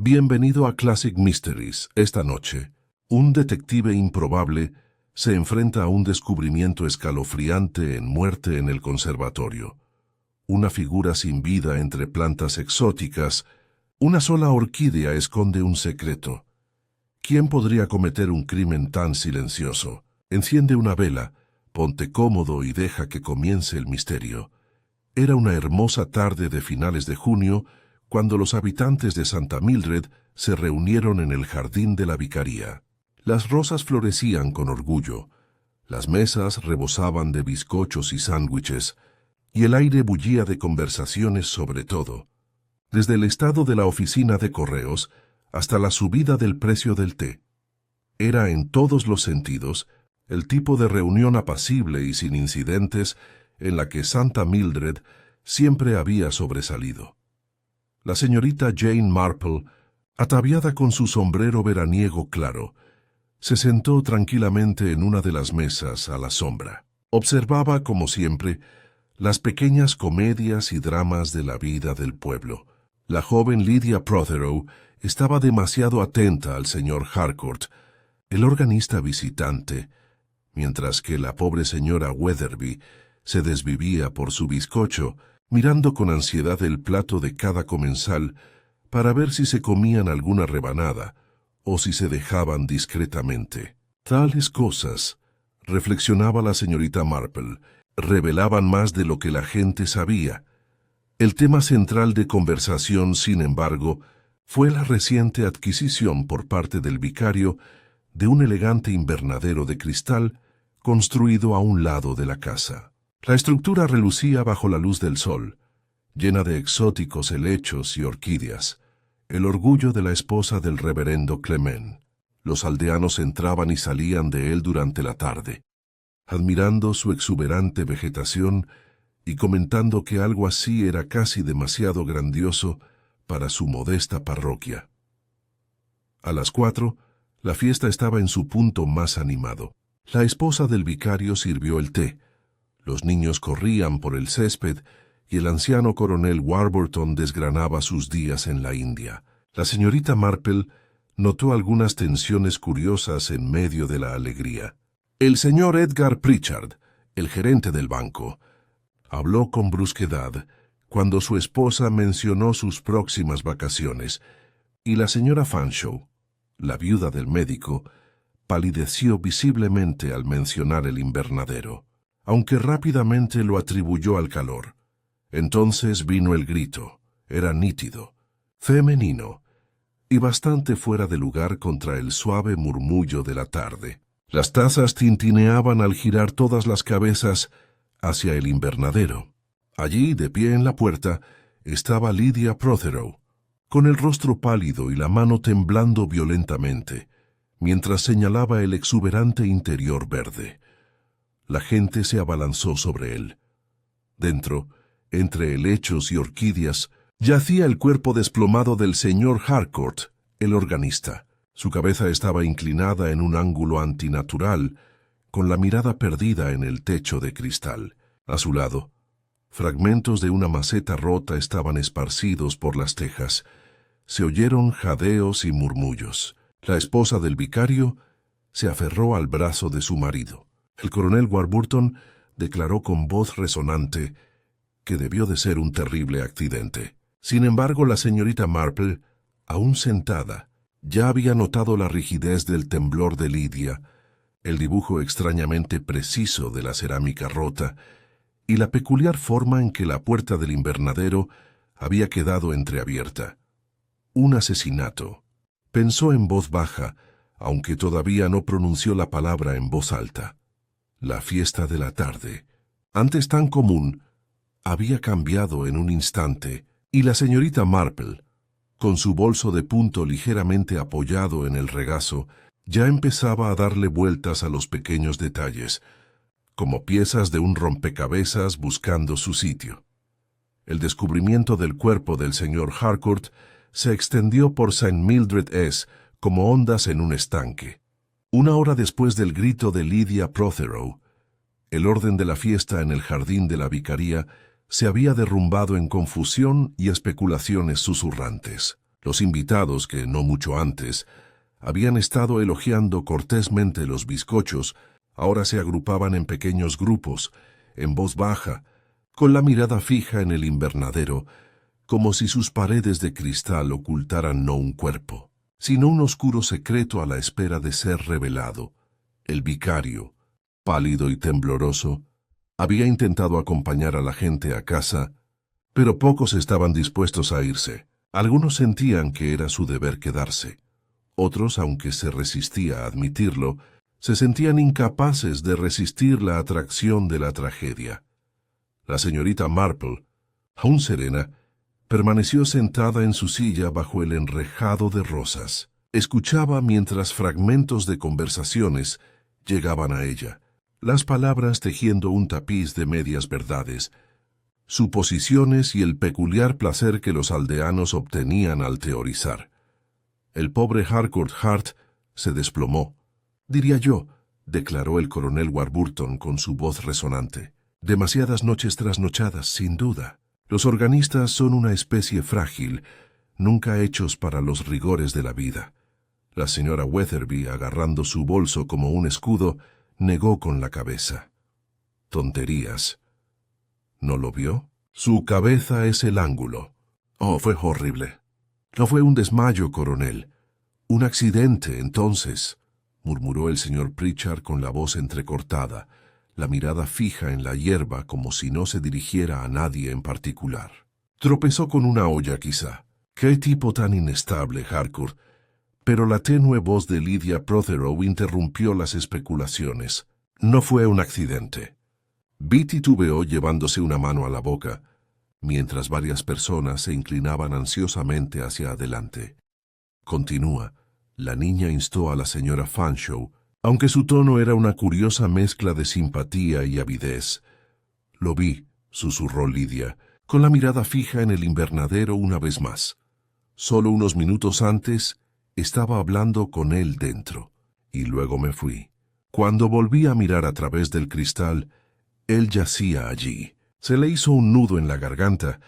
Bienvenido a Classic Mysteries. Esta noche, un detective improbable se enfrenta a un descubrimiento escalofriante en Muerte en el Conservatorio. Una figura sin vida entre plantas exóticas. Una sola orquídea esconde un secreto. ¿Quién podría cometer un crimen tan silencioso? Enciende una vela, ponte cómodo y deja que comience el misterio. Era una hermosa tarde de finales de junio cuando los habitantes de Santa Mildred se reunieron en el jardín de la vicaría. Las rosas florecían con orgullo, las mesas rebosaban de bizcochos y sándwiches, y el aire bullía de conversaciones sobre todo, desde el estado de la oficina de correos hasta la subida del precio del té. Era en todos los sentidos el tipo de reunión apacible y sin incidentes en la que Santa Mildred siempre había sobresalido. La señorita Jane Marple, ataviada con su sombrero veraniego claro, se sentó tranquilamente en una de las mesas a la sombra. Observaba, como siempre, las pequeñas comedias y dramas de la vida del pueblo. La joven Lydia Prothero estaba demasiado atenta al señor Harcourt, el organista visitante, mientras que la pobre señora Weatherby se desvivía por su bizcocho, mirando con ansiedad el plato de cada comensal para ver si se comían alguna rebanada o si se dejaban discretamente. Tales cosas, reflexionaba la señorita Marple, revelaban más de lo que la gente sabía. El tema central de conversación, sin embargo, fue la reciente adquisición por parte del vicario de un elegante invernadero de cristal construido a un lado de la casa. La estructura relucía bajo la luz del sol, llena de exóticos helechos y orquídeas, el orgullo de la esposa del reverendo Clement. Los aldeanos entraban y salían de él durante la tarde, admirando su exuberante vegetación y comentando que algo así era casi demasiado grandioso para su modesta parroquia. A las 4, la fiesta estaba en su punto más animado. La esposa del vicario sirvió el té. Los niños corrían por el césped y el anciano coronel Warburton desgranaba sus días en la India. La señorita Marple notó algunas tensiones curiosas en medio de la alegría. El señor Edgar Pritchard, el gerente del banco, habló con brusquedad cuando su esposa mencionó sus próximas vacaciones, y la señora Fanshawe, la viuda del médico, palideció visiblemente al mencionar el invernadero, aunque rápidamente lo atribuyó al calor. Entonces vino el grito. Era nítido, femenino, y bastante fuera de lugar contra el suave murmullo de la tarde. Las tazas tintineaban al girar todas las cabezas hacia el invernadero. Allí, de pie en la puerta, estaba Lydia Prothero, con el rostro pálido y la mano temblando violentamente, mientras señalaba el exuberante interior verde. La gente se abalanzó sobre él. Dentro, entre helechos y orquídeas, yacía el cuerpo desplomado del señor Harcourt, el organista. Su cabeza estaba inclinada en un ángulo antinatural, con la mirada perdida en el techo de cristal. A su lado, fragmentos de una maceta rota estaban esparcidos por las tejas. Se oyeron jadeos y murmullos. La esposa del vicario se aferró al brazo de su marido. El coronel Warburton declaró con voz resonante que debió de ser un terrible accidente. Sin embargo, la señorita Marple, aún sentada, ya había notado la rigidez del temblor de Lydia, el dibujo extrañamente preciso de la cerámica rota y la peculiar forma en que la puerta del invernadero había quedado entreabierta. Un asesinato. Pensó en voz baja, aunque todavía no pronunció la palabra en voz alta. La fiesta de la tarde, antes tan común, había cambiado en un instante, y la señorita Marple, con su bolso de punto ligeramente apoyado en el regazo, ya empezaba a darle vueltas a los pequeños detalles, como piezas de un rompecabezas buscando su sitio. El descubrimiento del cuerpo del señor Harcourt se extendió por St. Mildred S. como ondas en un estanque. Una hora después del grito de Lydia Prothero, el orden de la fiesta en el jardín de la vicaría se había derrumbado en confusión y especulaciones susurrantes. Los invitados, que no mucho antes habían estado elogiando cortésmente los bizcochos, ahora se agrupaban en pequeños grupos, en voz baja, con la mirada fija en el invernadero, como si sus paredes de cristal ocultaran no un cuerpo, sino un oscuro secreto a la espera de ser revelado. El vicario, pálido y tembloroso, había intentado acompañar a la gente a casa, pero pocos estaban dispuestos a irse. Algunos sentían que era su deber quedarse. Otros, aunque se resistía a admitirlo, se sentían incapaces de resistir la atracción de la tragedia. La señorita Marple, aún serena, permaneció sentada en su silla bajo el enrejado de rosas. Escuchaba mientras fragmentos de conversaciones llegaban a ella, las palabras tejiendo un tapiz de medias verdades, suposiciones y el peculiar placer que los aldeanos obtenían al teorizar. El pobre Harcourt Hart se desplomó. «Diría yo», declaró el coronel Warburton con su voz resonante. «Demasiadas noches trasnochadas, sin duda. Los organistas son una especie frágil, nunca hechos para los rigores de la vida». La señora Weatherby, agarrando su bolso como un escudo, negó con la cabeza. «Tonterías». ¿No lo vio? Su cabeza es el ángulo. Oh, fue horrible. No fue un desmayo, coronel. Un accidente, entonces, murmuró el señor Pritchard con la voz entrecortada, la mirada fija en la hierba como si no se dirigiera a nadie en particular. Tropezó con una olla, quizá. ¡Qué tipo tan inestable, Harcourt! Pero la tenue voz de Lydia Prothero interrumpió las especulaciones. No fue un accidente. Vi titubeó llevándose una mano a la boca, mientras varias personas se inclinaban ansiosamente hacia adelante. Continúa. La niña instó a la señora Fanshawe, aunque su tono era una curiosa mezcla de simpatía y avidez. «Lo vi», susurró Lydia, con la mirada fija en el invernadero una vez más. Solo unos minutos antes estaba hablando con él dentro, y luego me fui. Cuando volví a mirar a través del cristal, él yacía allí. Se le hizo un nudo en la garganta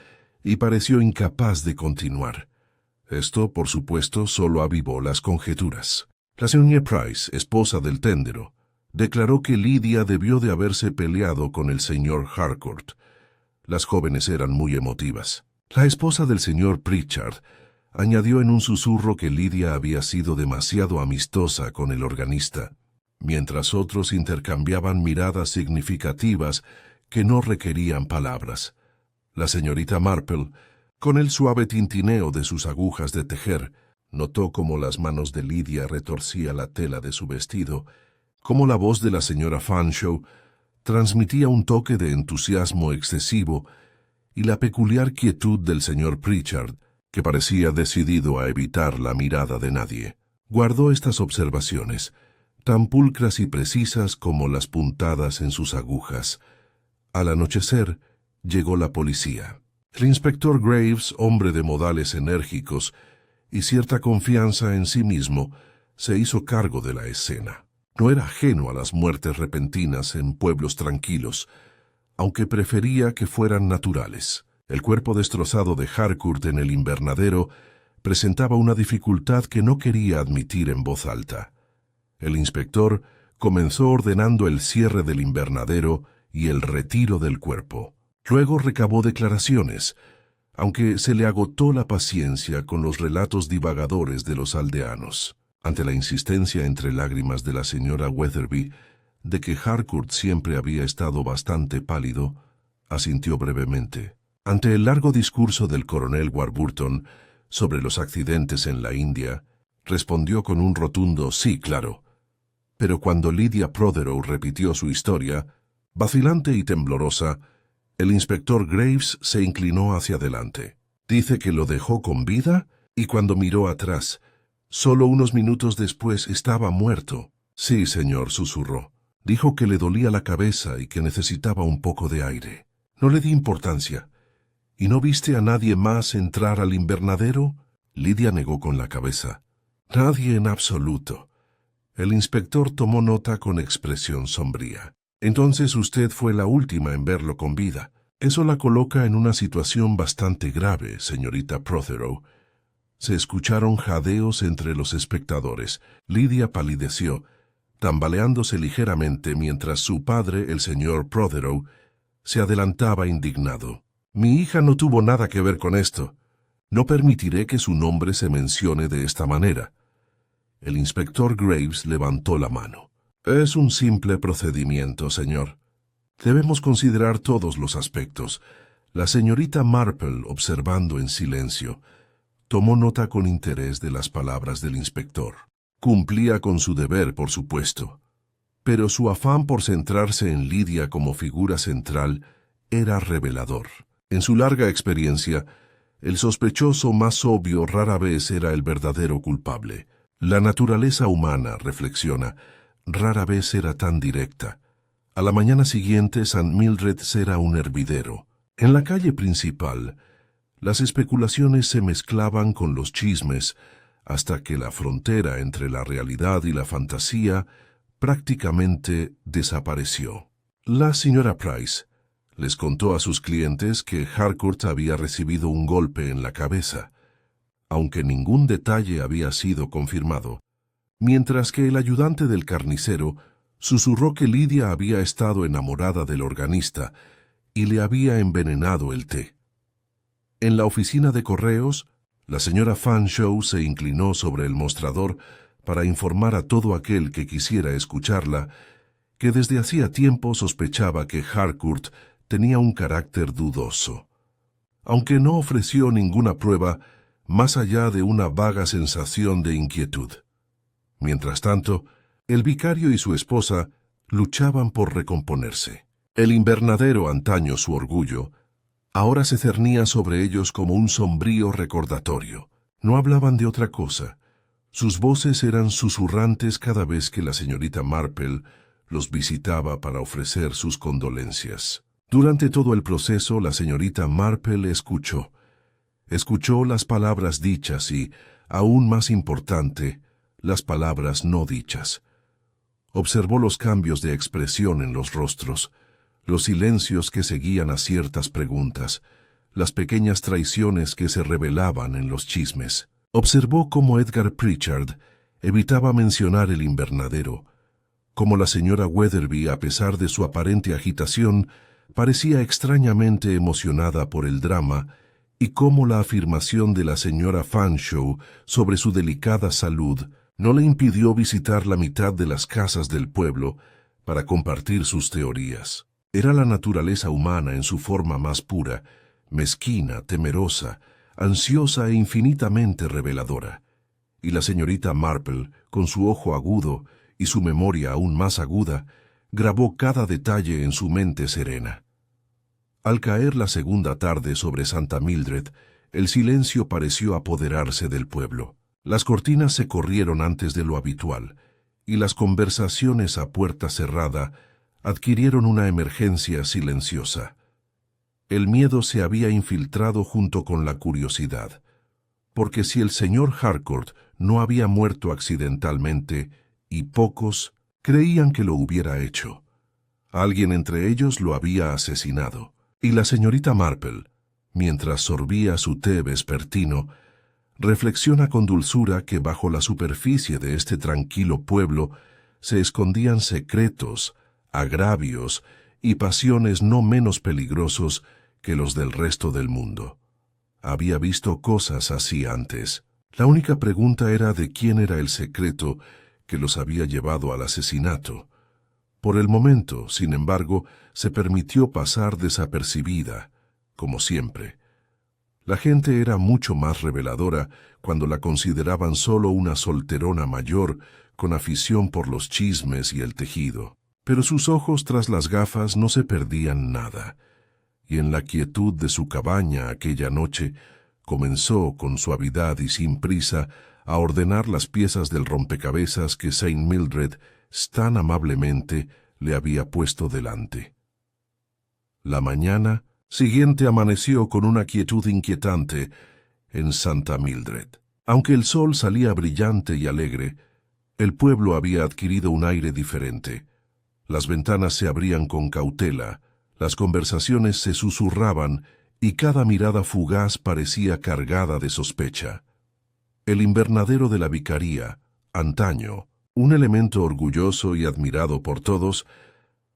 y pareció incapaz de continuar. Esto, por supuesto, solo avivó las conjeturas. La señora Price, esposa del téndero, declaró que Lydia debió de haberse peleado con el señor Harcourt. Las jóvenes eran muy emotivas. La esposa del señor Pritchard añadió en un susurro que Lydia había sido demasiado amistosa con el organista, mientras otros intercambiaban miradas significativas que no requerían palabras. La señorita Marple, con el suave tintineo de sus agujas de tejer, notó cómo las manos de Lydia retorcía la tela de su vestido, cómo la voz de la señora Fanshawe transmitía un toque de entusiasmo excesivo y la peculiar quietud del señor Pritchard, que parecía decidido a evitar la mirada de nadie. Guardó estas observaciones, tan pulcras y precisas como las puntadas en sus agujas. Al anochecer, llegó la policía. El inspector Graves, hombre de modales enérgicos y cierta confianza en sí mismo, se hizo cargo de la escena. No era ajeno a las muertes repentinas en pueblos tranquilos, aunque prefería que fueran naturales. El cuerpo destrozado de Harcourt en el invernadero presentaba una dificultad que no quería admitir en voz alta. El inspector comenzó ordenando el cierre del invernadero y el retiro del cuerpo. Luego recabó declaraciones, aunque se le agotó la paciencia con los relatos divagadores de los aldeanos. Ante la insistencia entre lágrimas de la señora Weatherby de que Harcourt siempre había estado bastante pálido, asintió brevemente. Ante el largo discurso del coronel Warburton sobre los accidentes en la India, respondió con un rotundo «sí, claro». Pero cuando Lydia Prothero repitió su historia, vacilante y temblorosa, el inspector Graves se inclinó hacia adelante. «Dice que lo dejó con vida y cuando miró atrás, solo unos minutos después estaba muerto». «Sí, señor», susurró. «Dijo que le dolía la cabeza y que necesitaba un poco de aire. No le di importancia». «¿Y no viste a nadie más entrar al invernadero?» Lydia negó con la cabeza. «Nadie en absoluto». El inspector tomó nota con expresión sombría. «Entonces usted fue la última en verlo con vida. Eso la coloca en una situación bastante grave, señorita Prothero». Se escucharon jadeos entre los espectadores. Lydia palideció, tambaleándose ligeramente mientras su padre, el señor Prothero, se adelantaba indignado. «Mi hija no tuvo nada que ver con esto. No permitiré que su nombre se mencione de esta manera». El inspector Graves levantó la mano. «Es un simple procedimiento, señor. Debemos considerar todos los aspectos». La señorita Marple, observando en silencio, tomó nota con interés de las palabras del inspector. Cumplía con su deber, por supuesto, pero su afán por centrarse en Lydia como figura central era revelador. En su larga experiencia, el sospechoso más obvio rara vez era el verdadero culpable. La naturaleza humana, reflexiona, rara vez era tan directa. A la mañana siguiente, St. Mildred's era un hervidero. En la calle principal, las especulaciones se mezclaban con los chismes hasta que la frontera entre la realidad y la fantasía prácticamente desapareció. La señora Price les contó a sus clientes que Harcourt había recibido un golpe en la cabeza, aunque ningún detalle había sido confirmado, mientras que el ayudante del carnicero susurró que Lydia había estado enamorada del organista y le había envenenado el té. En la oficina de correos, la señora Fanshawe se inclinó sobre el mostrador para informar a todo aquel que quisiera escucharla que desde hacía tiempo sospechaba que Harcourt tenía un carácter dudoso, aunque no ofreció ninguna prueba más allá de una vaga sensación de inquietud. Mientras tanto, el vicario y su esposa luchaban por recomponerse. El invernadero, antaño su orgullo, ahora se cernía sobre ellos como un sombrío recordatorio. No hablaban de otra cosa. Sus voces eran susurrantes cada vez que la señorita Marple los visitaba para ofrecer sus condolencias. Durante todo el proceso, la señorita Marple escuchó. Escuchó las palabras dichas y, aún más importante, las palabras no dichas. Observó los cambios de expresión en los rostros, los silencios que seguían a ciertas preguntas, las pequeñas traiciones que se revelaban en los chismes. Observó cómo Edgar Pritchard evitaba mencionar el invernadero, cómo la señora Weatherby, a pesar de su aparente agitación, parecía extrañamente emocionada por el drama, y cómo la afirmación de la señora Fanshawe sobre su delicada salud no le impidió visitar la mitad de las casas del pueblo para compartir sus teorías. Era la naturaleza humana en su forma más pura, mezquina, temerosa, ansiosa e infinitamente reveladora. Y la señorita Marple, con su ojo agudo y su memoria aún más aguda, grabó cada detalle en su mente serena. Al caer la segunda tarde sobre St. Mildred, el silencio pareció apoderarse del pueblo. Las cortinas se corrieron antes de lo habitual, y las conversaciones a puerta cerrada adquirieron una emergencia silenciosa. El miedo se había infiltrado junto con la curiosidad, porque si el señor Harcourt no había muerto accidentalmente, y pocos creían que lo hubiera hecho, alguien entre ellos lo había asesinado. Y la señorita Marple, mientras sorbía su té vespertino, reflexiona con dulzura que bajo la superficie de este tranquilo pueblo se escondían secretos, agravios y pasiones no menos peligrosos que los del resto del mundo. Había visto cosas así antes. La única pregunta era de quién era el secreto que los había llevado al asesinato. Por el momento, sin embargo, se permitió pasar desapercibida, como siempre. La gente era mucho más reveladora cuando la consideraban solo una solterona mayor con afición por los chismes y el tejido. Pero sus ojos tras las gafas no se perdían nada, y en la quietud de su cabaña aquella noche comenzó con suavidad y sin prisa a ordenar las piezas del rompecabezas que St. Mildred tan amablemente le había puesto delante. La mañana siguiente amaneció con una quietud inquietante en St. Mildred. Aunque el sol salía brillante y alegre, el pueblo había adquirido un aire diferente. Las ventanas se abrían con cautela, las conversaciones se susurraban y cada mirada fugaz parecía cargada de sospecha. El invernadero de la vicaría, antaño, un elemento orgulloso y admirado por todos,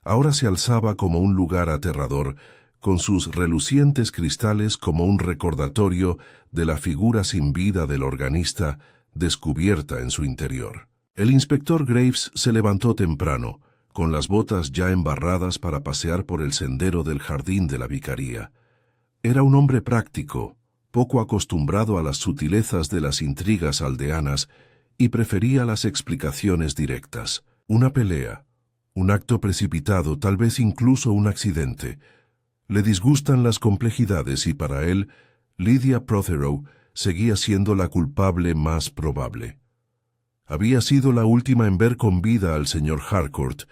ahora se alzaba como un lugar aterrador, con sus relucientes cristales como un recordatorio de la figura sin vida del organista descubierta en su interior. El inspector Graves se levantó temprano, con las botas ya embarradas para pasear por el sendero del jardín de la vicaría. Era un hombre práctico, poco acostumbrado a las sutilezas de las intrigas aldeanas y prefería las explicaciones directas. Una pelea, un acto precipitado, tal vez incluso un accidente. Le disgustan las complejidades y para él, Lydia Prothero seguía siendo la culpable más probable. Había sido la última en ver con vida al señor Harcourt,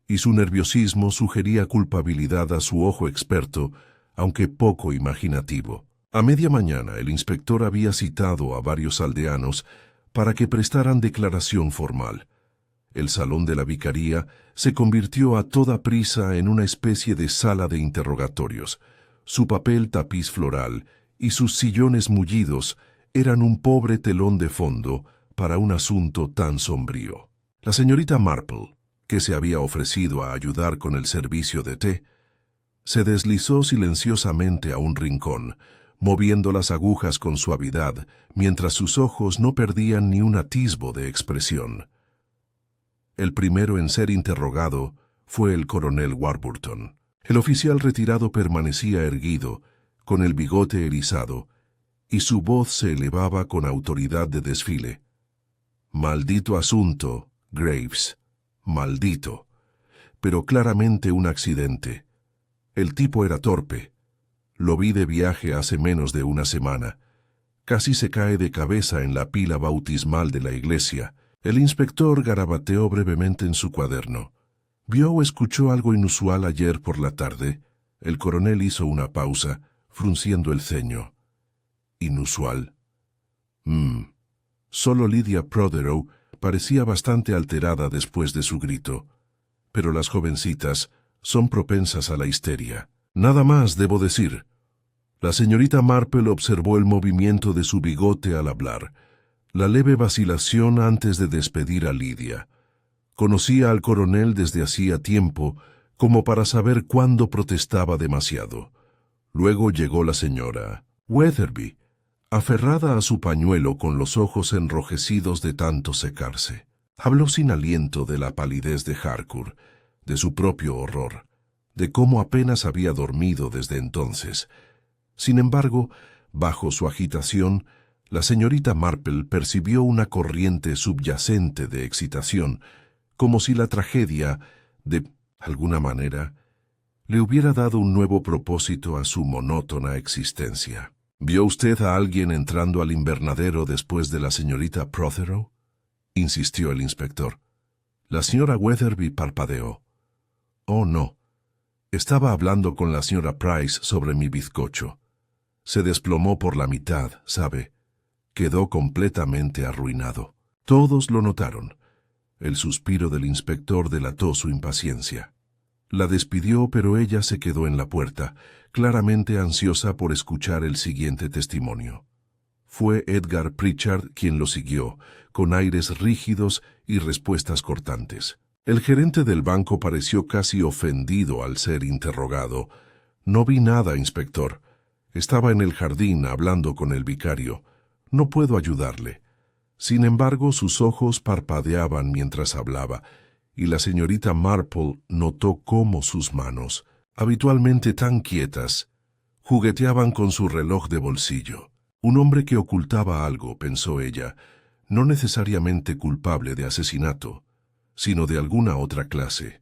y su nerviosismo sugería culpabilidad a su ojo experto, aunque poco imaginativo. A media mañana el inspector había citado a varios aldeanos para que prestaran declaración formal. El salón de la vicaría se convirtió a toda prisa en una especie de sala de interrogatorios. Su papel tapiz floral y sus sillones mullidos eran un pobre telón de fondo para un asunto tan sombrío. La señorita Marple, que se había ofrecido a ayudar con el servicio de té, se deslizó silenciosamente a un rincón, moviendo las agujas con suavidad, mientras sus ojos no perdían ni un atisbo de expresión. El primero en ser interrogado fue el coronel Warburton. El oficial retirado permanecía erguido, con el bigote erizado, y su voz se elevaba con autoridad de desfile. «Maldito asunto, Graves, maldito, pero claramente un accidente. El tipo era torpe. Lo vi de viaje hace menos de una semana. Casi se cae de cabeza en la pila bautismal de la iglesia». El inspector garabateó brevemente en su cuaderno. ¿Vio o escuchó algo inusual ayer por la tarde? El coronel hizo una pausa, frunciendo el ceño. ¿Inusual? Solo Lydia Prothero parecía bastante alterada después de su grito. Pero las jovencitas son propensas a la histeria. Nada más debo decir. La señorita Marple observó el movimiento de su bigote al hablar, la leve vacilación antes de despedir a Lydia. Conocía al coronel desde hacía tiempo, como para saber cuándo protestaba demasiado. Luego llegó la señora Weatherby, aferrada a su pañuelo con los ojos enrojecidos de tanto secarse. Habló sin aliento de la palidez de Harcourt, de su propio horror, de cómo apenas había dormido desde entonces. Sin embargo, bajo su agitación, la señorita Marple percibió una corriente subyacente de excitación, como si la tragedia, de alguna manera, le hubiera dado un nuevo propósito a su monótona existencia. ¿Vio usted a alguien entrando al invernadero después de la señorita Prothero?, insistió el inspector. La señora Weatherby parpadeó. Oh, no. Estaba hablando con la señora Price sobre mi bizcocho. Se desplomó por la mitad, ¿sabe? Quedó completamente arruinado. Todos lo notaron. El suspiro del inspector delató su impaciencia. La despidió, pero ella se quedó en la puerta, claramente ansiosa por escuchar el siguiente testimonio. Fue Edgar Pritchard quien lo siguió, con aires rígidos y respuestas cortantes. El gerente del banco pareció casi ofendido al ser interrogado. «No vi nada, inspector. Estaba en el jardín hablando con el vicario. No puedo ayudarle». Sin embargo, sus ojos parpadeaban mientras hablaba, y la señorita Marple notó cómo sus manos, habitualmente tan quietas, jugueteaban con su reloj de bolsillo. Un hombre que ocultaba algo, pensó ella, no necesariamente culpable de asesinato, sino de alguna otra clase.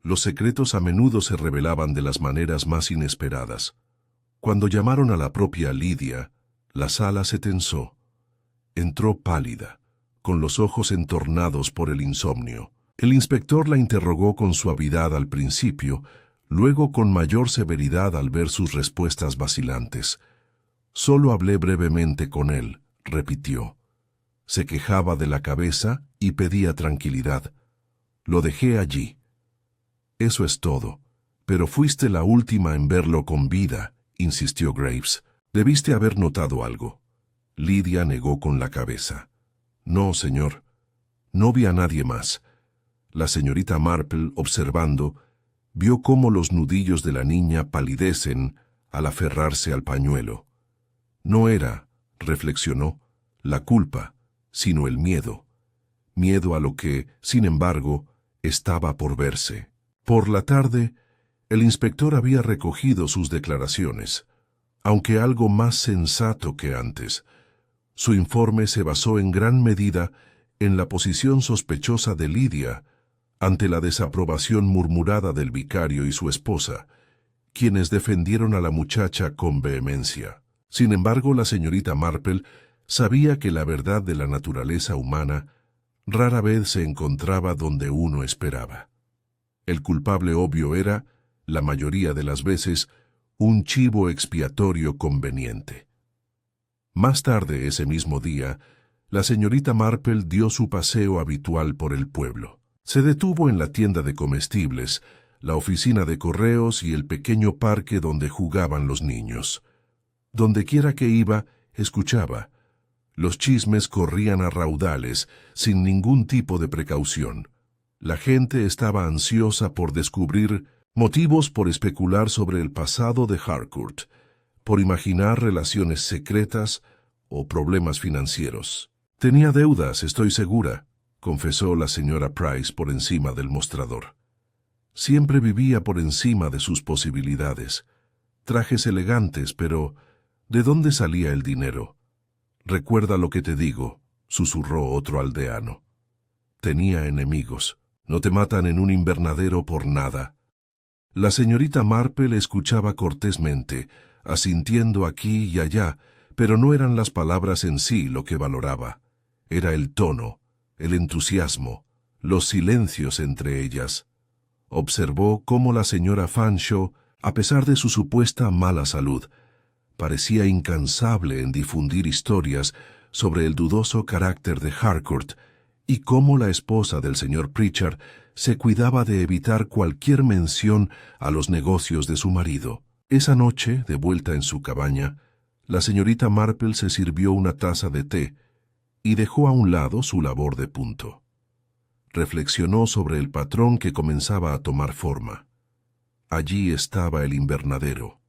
Los secretos a menudo se revelaban de las maneras más inesperadas. Cuando llamaron a la propia Lydia, la sala se tensó. Entró pálida, con los ojos entornados por el insomnio. El inspector la interrogó con suavidad al principio, luego con mayor severidad al ver sus respuestas vacilantes. «Solo hablé brevemente con él», repitió. Se quejaba de la cabeza y pedía tranquilidad. «Lo dejé allí». «Eso es todo. Pero fuiste la última en verlo con vida», insistió Graves. «Debiste haber notado algo». Lydia negó con la cabeza. No, señor. No vi a nadie más. La señorita Marple, observando, vio cómo los nudillos de la niña palidecen al aferrarse al pañuelo. No era, reflexionó, la culpa, sino el miedo. Miedo a lo que, sin embargo, estaba por verse. Por la tarde, el inspector había recogido sus declaraciones, aunque algo más sensato que antes. Su informe se basó en gran medida en la posición sospechosa de Lydia ante la desaprobación murmurada del vicario y su esposa, quienes defendieron a la muchacha con vehemencia. Sin embargo, la señorita Marple sabía que la verdad de la naturaleza humana rara vez se encontraba donde uno esperaba. El culpable obvio era, la mayoría de las veces, un chivo expiatorio conveniente. Más tarde ese mismo día, la señorita Marple dio su paseo habitual por el pueblo. Se detuvo en la tienda de comestibles, la oficina de correos y el pequeño parque donde jugaban los niños. Dondequiera que iba, escuchaba. Los chismes corrían a raudales, sin ningún tipo de precaución. La gente estaba ansiosa por descubrir motivos por especular sobre el pasado de Harcourt, por imaginar relaciones secretas o problemas financieros. Tenía deudas, estoy segura, confesó la señora Price por encima del mostrador. Siempre vivía por encima de sus posibilidades. Trajes elegantes, pero ¿de dónde salía el dinero? Recuerda lo que te digo, susurró otro aldeano. Tenía enemigos. No te matan en un invernadero por nada. La señorita Marple escuchaba cortésmente, asintiendo aquí y allá, pero no eran las palabras en sí lo que valoraba. Era el tono, el entusiasmo, los silencios entre ellas. Observó cómo la señora Fanshawe, a pesar de su supuesta mala salud, parecía incansable en difundir historias sobre el dudoso carácter de Harcourt y cómo la esposa del señor Pritchard se cuidaba de evitar cualquier mención a los negocios de su marido. Esa noche, de vuelta en su cabaña, la señorita Marple se sirvió una taza de té y dejó a un lado su labor de punto. Reflexionó sobre el patrón que comenzaba a tomar forma. Allí estaba el invernadero,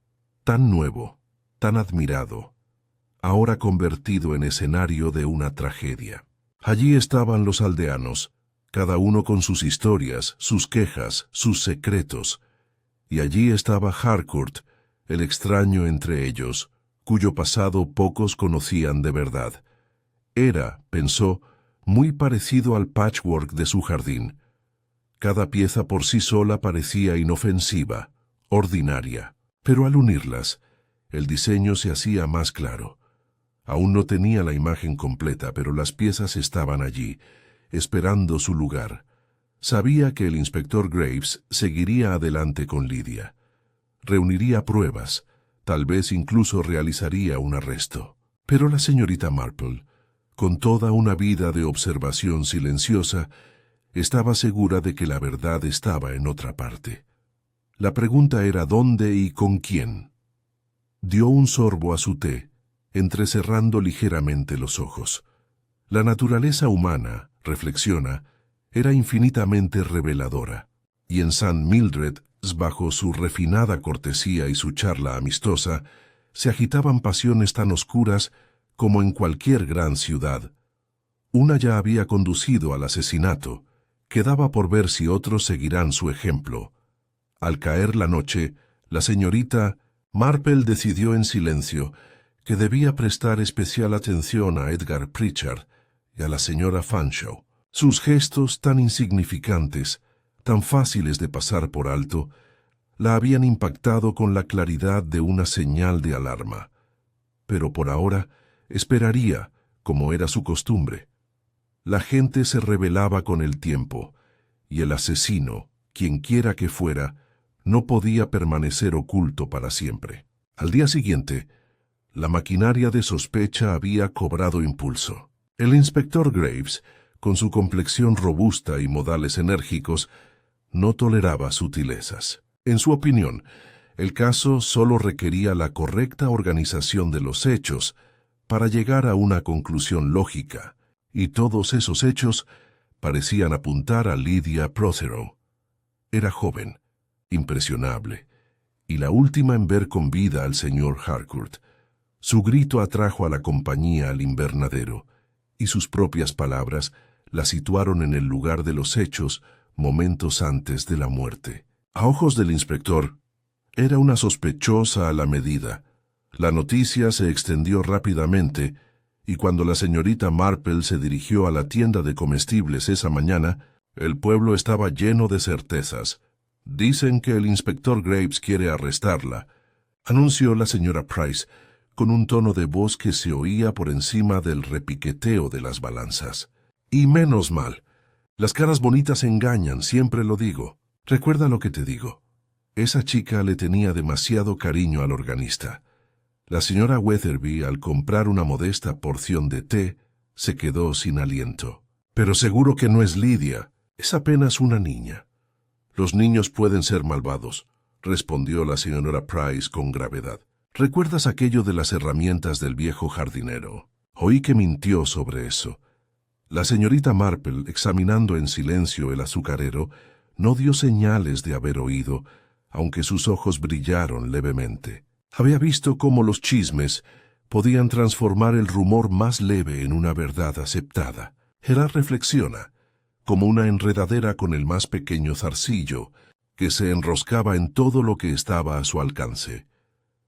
tan nuevo, tan admirado, ahora convertido en escenario de una tragedia. Allí estaban los aldeanos, cada uno con sus historias, sus quejas, sus secretos, y allí estaba Harcourt, el extraño entre ellos, cuyo pasado pocos conocían de verdad. Era, pensó, muy parecido al patchwork de su jardín. Cada pieza por sí sola parecía inofensiva, ordinaria, pero al unirlas, el diseño se hacía más claro. Aún no tenía la imagen completa, pero las piezas estaban allí, esperando su lugar. Sabía que el inspector Graves seguiría adelante con Lydia. Reuniría pruebas, tal vez incluso realizaría un arresto. Pero la señorita Marple, con toda una vida de observación silenciosa, estaba segura de que la verdad estaba en otra parte. La pregunta era dónde y con quién. Dio un sorbo a su té, entrecerrando ligeramente los ojos. La naturaleza humana, reflexiona, era infinitamente reveladora, y en St. Mildred, bajo su refinada cortesía y su charla amistosa, se agitaban pasiones tan oscuras como en cualquier gran ciudad. Una ya había conducido al asesinato, quedaba por ver si otros seguirán su ejemplo. Al caer la noche, la señorita Marple decidió en silencio que debía prestar especial atención a Edgar Pritchard y a la señora Fanshawe. Sus gestos tan insignificantes, tan fáciles de pasar por alto, la habían impactado con la claridad de una señal de alarma. Pero por ahora esperaría, como era su costumbre. La gente se rebelaba con el tiempo, y el asesino, quienquiera que fuera, no podía permanecer oculto para siempre. Al día siguiente, la maquinaria de sospecha había cobrado impulso. El inspector Graves, con su complexión robusta y modales enérgicos, no toleraba sutilezas. En su opinión, el caso solo requería la correcta organización de los hechos para llegar a una conclusión lógica, y todos esos hechos parecían apuntar a Lydia Prothero. Era joven, impresionable, y la última en ver con vida al señor Harcourt. Su grito atrajo a la compañía al invernadero, y sus propias palabras la situaron en el lugar de los hechos momentos antes de la muerte. A ojos del inspector, era una sospechosa a la medida. La noticia se extendió rápidamente, y cuando la señorita Marple se dirigió a la tienda de comestibles esa mañana, el pueblo estaba lleno de certezas. «Dicen que el inspector Graves quiere arrestarla», anunció la señora Price, con un tono de voz que se oía por encima del repiqueteo de las balanzas. «Y menos mal. Las caras bonitas engañan, siempre lo digo. Recuerda lo que te digo. Esa chica le tenía demasiado cariño al organista. La señora Weatherby, al comprar una modesta porción de té, se quedó sin aliento. Pero seguro que no es Lydia, es apenas una niña». «Los niños pueden ser malvados», respondió la señora Price con gravedad. «¿Recuerdas aquello de las herramientas del viejo jardinero? Oí que mintió sobre eso». La señorita Marple, examinando en silencio el azucarero, no dio señales de haber oído, aunque sus ojos brillaron levemente. Había visto cómo los chismes podían transformar el rumor más leve en una verdad aceptada. Era, reflexiona, como una enredadera con el más pequeño zarcillo, que se enroscaba en todo lo que estaba a su alcance,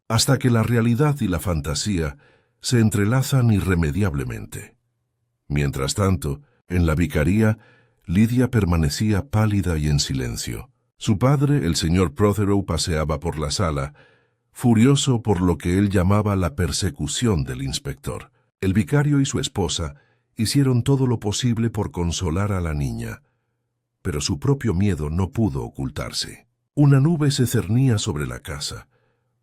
hasta que la realidad y la fantasía se entrelazan irremediablemente. Mientras tanto, en la vicaría, Lydia permanecía pálida y en silencio. Su padre, el señor Prothero, paseaba por la sala, furioso por lo que él llamaba la persecución del inspector. El vicario y su esposa hicieron todo lo posible por consolar a la niña, pero su propio miedo no pudo ocultarse. Una nube se cernía sobre la casa,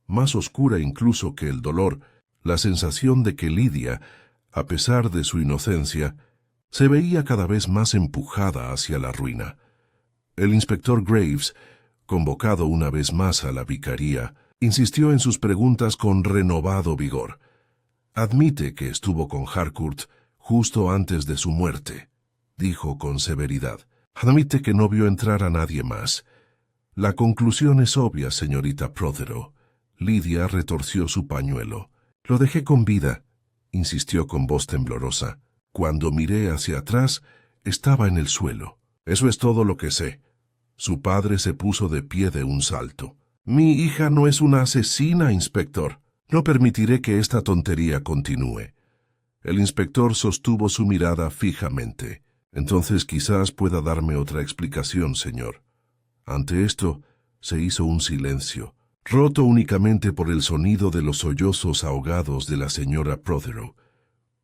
más oscura incluso que el dolor, la sensación de que Lydia, a pesar de su inocencia, se veía cada vez más empujada hacia la ruina. El inspector Graves, convocado una vez más a la vicaría, insistió en sus preguntas con renovado vigor. «Admite que estuvo con Harcourt justo antes de su muerte», dijo con severidad. «Admite que no vio entrar a nadie más». «La conclusión es obvia, señorita Prothero». Lydia retorció su pañuelo. «Lo dejé con vida», insistió con voz temblorosa. «Cuando miré hacia atrás, estaba en el suelo. Eso es todo lo que sé». Su padre se puso de pie de un salto. «Mi hija no es una asesina, inspector. No permitiré que esta tontería continúe». El inspector sostuvo su mirada fijamente. «Entonces quizás pueda darme otra explicación, señor». Ante esto, se hizo un silencio, roto únicamente por el sonido de los sollozos ahogados de la señora Prothero.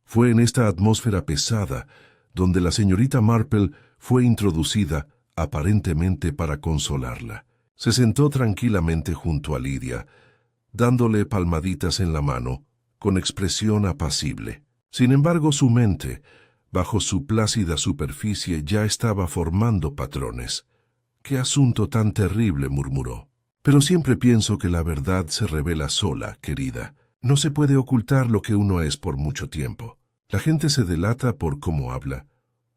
Fue en esta atmósfera pesada donde la señorita Marple fue introducida aparentemente para consolarla. Se sentó tranquilamente junto a Lydia, dándole palmaditas en la mano, con expresión apacible. Sin embargo, su mente, bajo su plácida superficie, ya estaba formando patrones. «Qué asunto tan terrible», murmuró. «Pero siempre pienso que la verdad se revela sola, querida. No se puede ocultar lo que uno es por mucho tiempo. La gente se delata por cómo habla,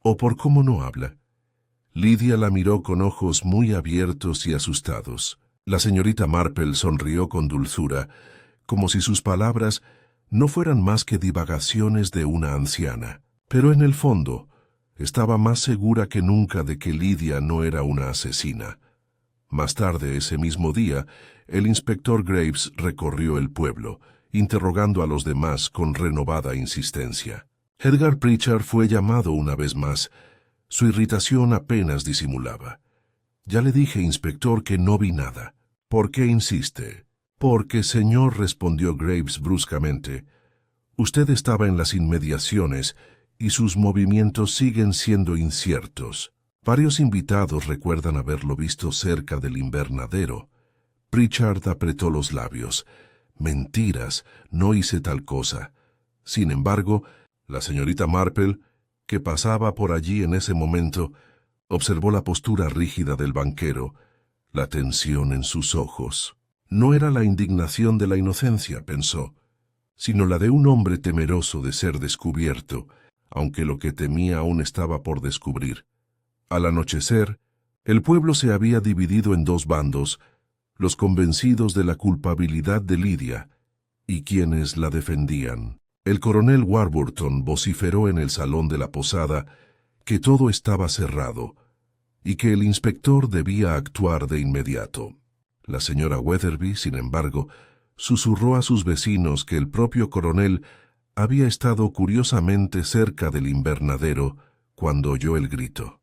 o por cómo no habla». Lydia la miró con ojos muy abiertos y asustados. La señorita Marple sonrió con dulzura, como si sus palabras no fueran más que divagaciones de una anciana. Pero en el fondo, estaba más segura que nunca de que Lydia no era una asesina. Más tarde ese mismo día, el inspector Graves recorrió el pueblo, interrogando a los demás con renovada insistencia. Edgar Pritchard fue llamado una vez más. Su irritación apenas disimulaba. «Ya le dije, inspector, que no vi nada». «¿Por qué insiste?» «Porque, señor», respondió Graves bruscamente, «usted estaba en las inmediaciones y sus movimientos siguen siendo inciertos. Varios invitados recuerdan haberlo visto cerca del invernadero». Pritchard apretó los labios. «Mentiras, no hice tal cosa». Sin embargo, la señorita Marple, que pasaba por allí en ese momento, observó la postura rígida del banquero, la tensión en sus ojos. No era la indignación de la inocencia, pensó, sino la de un hombre temeroso de ser descubierto, aunque lo que temía aún estaba por descubrir. Al anochecer, el pueblo se había dividido en dos bandos, los convencidos de la culpabilidad de Lydia y quienes la defendían. El coronel Warburton vociferó en el salón de la posada que todo estaba cerrado y que el inspector debía actuar de inmediato. La señora Weatherby, sin embargo, susurró a sus vecinos que el propio coronel había estado curiosamente cerca del invernadero cuando oyó el grito.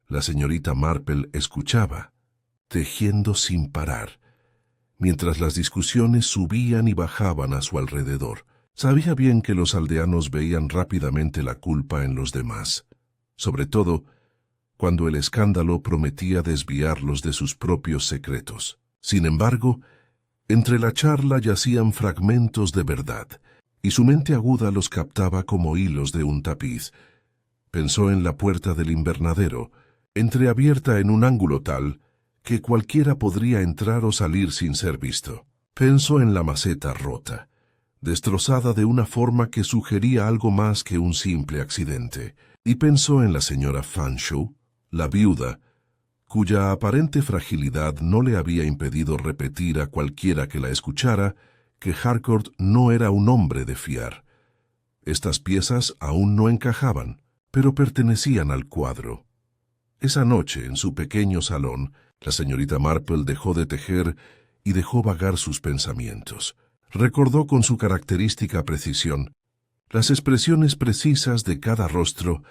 La señorita Marple escuchaba, tejiendo sin parar, mientras las discusiones subían y bajaban a su alrededor. Sabía bien que los aldeanos veían rápidamente la culpa en los demás, sobre todo cuando el escándalo prometía desviarlos de sus propios secretos. Sin embargo, entre la charla yacían fragmentos de verdad, y su mente aguda los captaba como hilos de un tapiz. Pensó en la puerta del invernadero, entreabierta en un ángulo tal que cualquiera podría entrar o salir sin ser visto. Pensó en la maceta rota, destrozada de una forma que sugería algo más que un simple accidente, y pensó en la señora Fanshawe, la viuda, cuya aparente fragilidad no le había impedido repetir a cualquiera que la escuchara que Harcourt no era un hombre de fiar. Estas piezas aún no encajaban, pero pertenecían al cuadro. Esa noche, en su pequeño salón, la señorita Marple dejó de tejer y dejó vagar sus pensamientos. Recordó con su característica precisión las expresiones precisas de cada rostro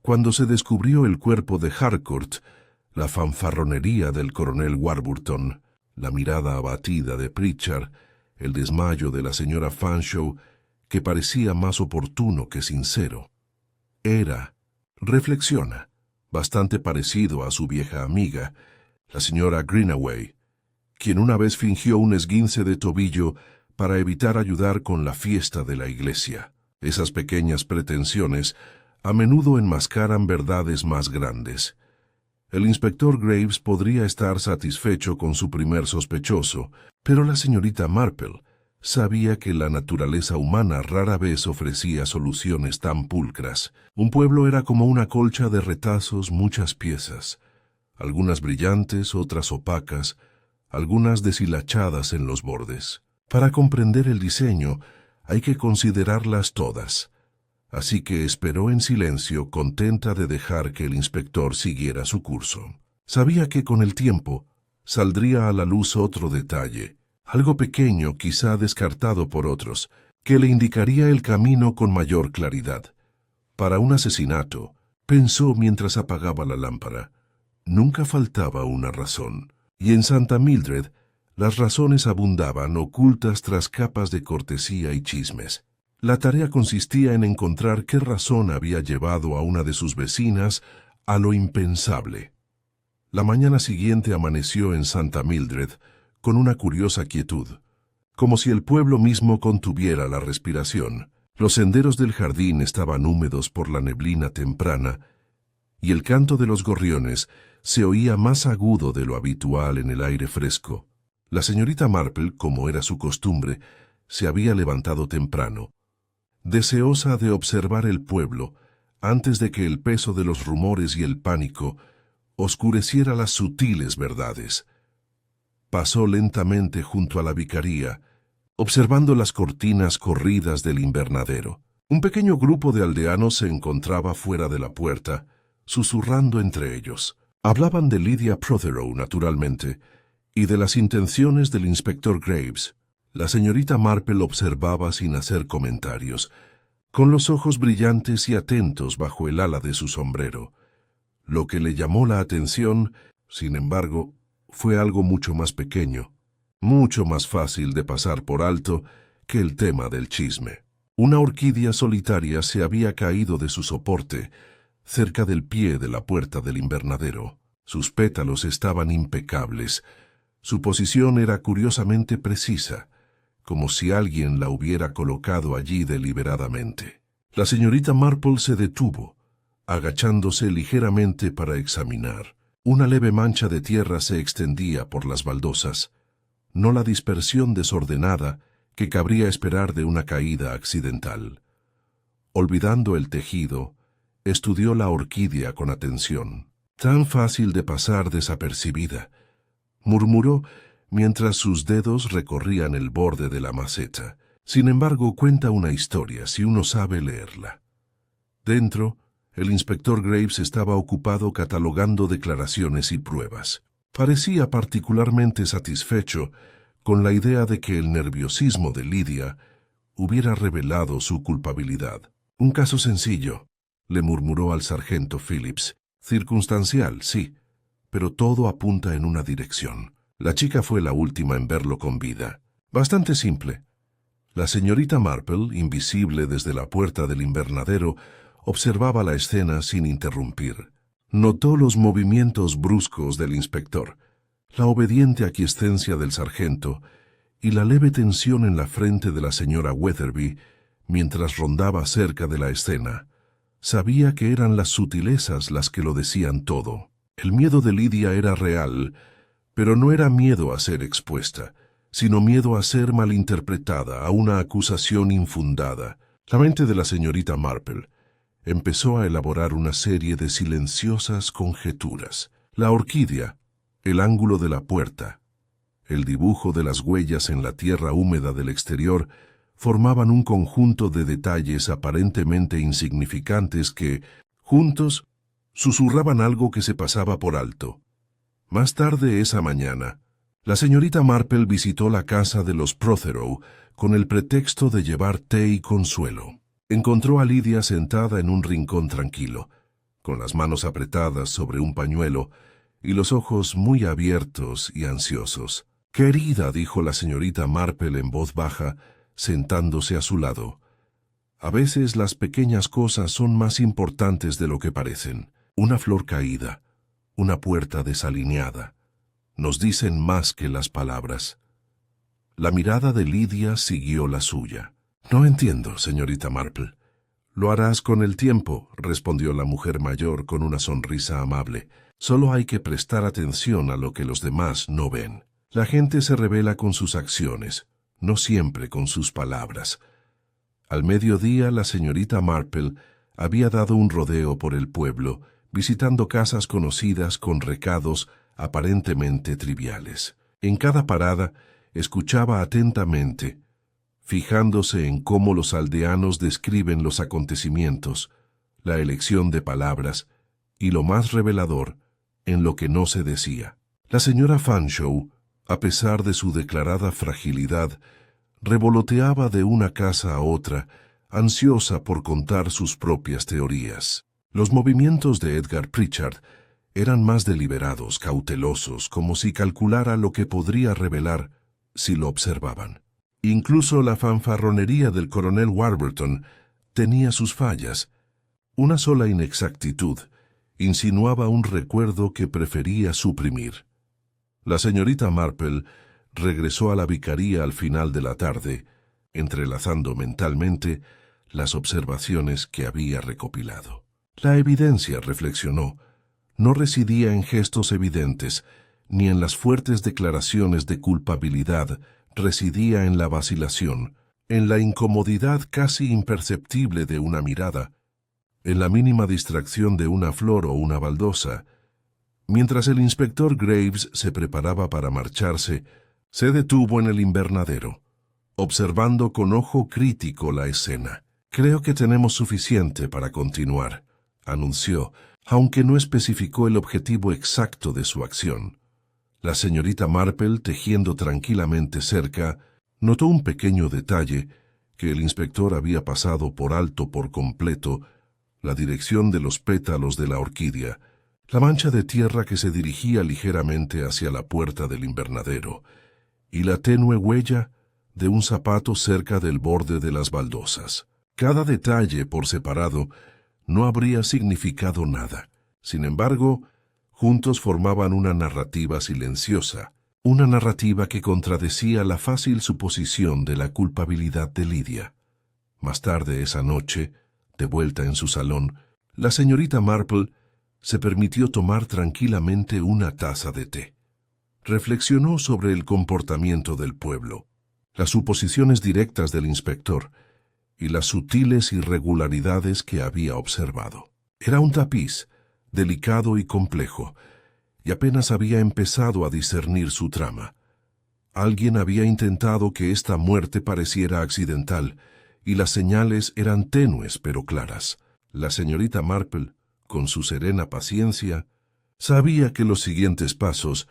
cuando se descubrió el cuerpo de Harcourt, la fanfarronería del coronel Warburton, la mirada abatida de Pritchard, el desmayo de la señora Fanshawe, que parecía más oportuno que sincero. Era, reflexiona, bastante parecido a su vieja amiga, la señora Greenaway, quien una vez fingió un esguince de tobillo para evitar ayudar con la fiesta de la iglesia. Esas pequeñas pretensiones a menudo enmascaran verdades más grandes. El inspector Graves podría estar satisfecho con su primer sospechoso, pero la señorita Marple sabía que la naturaleza humana rara vez ofrecía soluciones tan pulcras. Un pueblo era como una colcha de retazos, muchas piezas, algunas brillantes, otras opacas, algunas deshilachadas en los bordes. Para comprender el diseño hay que considerarlas todas. Así que esperó en silencio, contenta de dejar que el inspector siguiera su curso. Sabía que con el tiempo saldría a la luz otro detalle, algo pequeño, quizá descartado por otros, que le indicaría el camino con mayor claridad. Para un asesinato, pensó mientras apagaba la lámpara, nunca faltaba una razón, y en Santa Mildred las razones abundaban ocultas tras capas de cortesía y chismes. La tarea consistía en encontrar qué razón había llevado a una de sus vecinas a lo impensable. La mañana siguiente amaneció en Santa Mildred con una curiosa quietud, como si el pueblo mismo contuviera la respiración. Los senderos del jardín estaban húmedos por la neblina temprana, y el canto de los gorriones se oía más agudo de lo habitual en el aire fresco. La señorita Marple, como era su costumbre, se había levantado temprano, deseosa de observar el pueblo antes de que el peso de los rumores y el pánico oscureciera las sutiles verdades. Pasó lentamente junto a la vicaría, observando las cortinas corridas del invernadero. Un pequeño grupo de aldeanos se encontraba fuera de la puerta, susurrando entre ellos. Hablaban de Lydia Protheroe, naturalmente, y de las intenciones del inspector Graves. La señorita Marple observaba sin hacer comentarios, con los ojos brillantes y atentos bajo el ala de su sombrero. Lo que le llamó la atención, sin embargo, fue algo mucho más pequeño, mucho más fácil de pasar por alto que el tema del chisme. Una orquídea solitaria se había caído de su soporte, cerca del pie de la puerta del invernadero. Sus pétalos estaban impecables. Su posición era curiosamente precisa, como si alguien la hubiera colocado allí deliberadamente. La señorita Marple se detuvo, agachándose ligeramente para examinar. Una leve mancha de tierra se extendía por las baldosas, no la dispersión desordenada que cabría esperar de una caída accidental. Olvidando el tejido, estudió la orquídea con atención. Tan fácil de pasar desapercibida, murmuró mientras sus dedos recorrían el borde de la maceta. Sin embargo, cuenta una historia si uno sabe leerla. Dentro, el inspector Graves estaba ocupado catalogando declaraciones y pruebas. Parecía particularmente satisfecho con la idea de que el nerviosismo de Lydia hubiera revelado su culpabilidad. «Un caso sencillo», le murmuró al sargento Phillips. «Circunstancial, sí, pero todo apunta en una dirección. La chica fue la última en verlo con vida. Bastante simple». La señorita Marple, invisible desde la puerta del invernadero, observaba la escena sin interrumpir. Notó los movimientos bruscos del inspector, la obediente aquiescencia del sargento y la leve tensión en la frente de la señora Weatherby mientras rondaba cerca de la escena. Sabía que eran las sutilezas las que lo decían todo. El miedo de Lydia era real, pero no era miedo a ser expuesta, sino miedo a ser malinterpretada, a una acusación infundada. La mente de la señorita Marple empezó a elaborar una serie de silenciosas conjeturas. La orquídea, el ángulo de la puerta, el dibujo de las huellas en la tierra húmeda del exterior formaban un conjunto de detalles aparentemente insignificantes que, juntos, susurraban algo que se pasaba por alto. Más tarde esa mañana, la señorita Marple visitó la casa de los Prothero con el pretexto de llevar té y consuelo. Encontró a Lydia sentada en un rincón tranquilo, con las manos apretadas sobre un pañuelo y los ojos muy abiertos y ansiosos. «Querida», dijo la señorita Marple en voz baja, sentándose a su lado, «a veces las pequeñas cosas son más importantes de lo que parecen. Una flor caída, una puerta desalineada, nos dicen más que las palabras». La mirada de Lydia siguió la suya. «No entiendo, señorita Marple». «Lo harás con el tiempo», respondió la mujer mayor con una sonrisa amable. «Solo hay que prestar atención a lo que los demás no ven. La gente se revela con sus acciones, no siempre con sus palabras». Al mediodía, la señorita Marple había dado un rodeo por el pueblo, visitando casas conocidas con recados aparentemente triviales. En cada parada, escuchaba atentamente, fijándose en cómo los aldeanos describen los acontecimientos, la elección de palabras y, lo más revelador, en lo que no se decía. La señora Fanshawe, a pesar de su declarada fragilidad, revoloteaba de una casa a otra, ansiosa por contar sus propias teorías. Los movimientos de Edgar Pritchard eran más deliberados, cautelosos, como si calculara lo que podría revelar si lo observaban. Incluso la fanfarronería del coronel Warburton tenía sus fallas. Una sola inexactitud insinuaba un recuerdo que prefería suprimir. La señorita Marple regresó a la vicaría al final de la tarde, entrelazando mentalmente las observaciones que había recopilado. La evidencia, reflexionó, no residía en gestos evidentes, ni en las fuertes declaraciones de culpabilidad, residía en la vacilación, en la incomodidad casi imperceptible de una mirada, en la mínima distracción de una flor o una baldosa. Mientras el inspector Graves se preparaba para marcharse, se detuvo en el invernadero, observando con ojo crítico la escena. «Creo que tenemos suficiente para continuar», anunció, aunque no especificó el objetivo exacto de su acción. La señorita Marple, tejiendo tranquilamente cerca, notó un pequeño detalle que el inspector había pasado por alto por completo: la dirección de los pétalos de la orquídea, la mancha de tierra que se dirigía ligeramente hacia la puerta del invernadero, y la tenue huella de un zapato cerca del borde de las baldosas. Cada detalle por separado no habría significado nada. Sin embargo, juntos formaban una narrativa silenciosa, una narrativa que contradecía la fácil suposición de la culpabilidad de Lydia. Más tarde esa noche, de vuelta en su salón, la señorita Marple se permitió tomar tranquilamente una taza de té. Reflexionó sobre el comportamiento del pueblo. las suposiciones directas del inspector y las sutiles irregularidades que había observado. Era un tapiz, delicado y complejo, y apenas había empezado a discernir su trama. Alguien había intentado que esta muerte pareciera accidental, y las señales eran tenues pero claras. La señorita Marple, con su serena paciencia, sabía que los siguientes pasos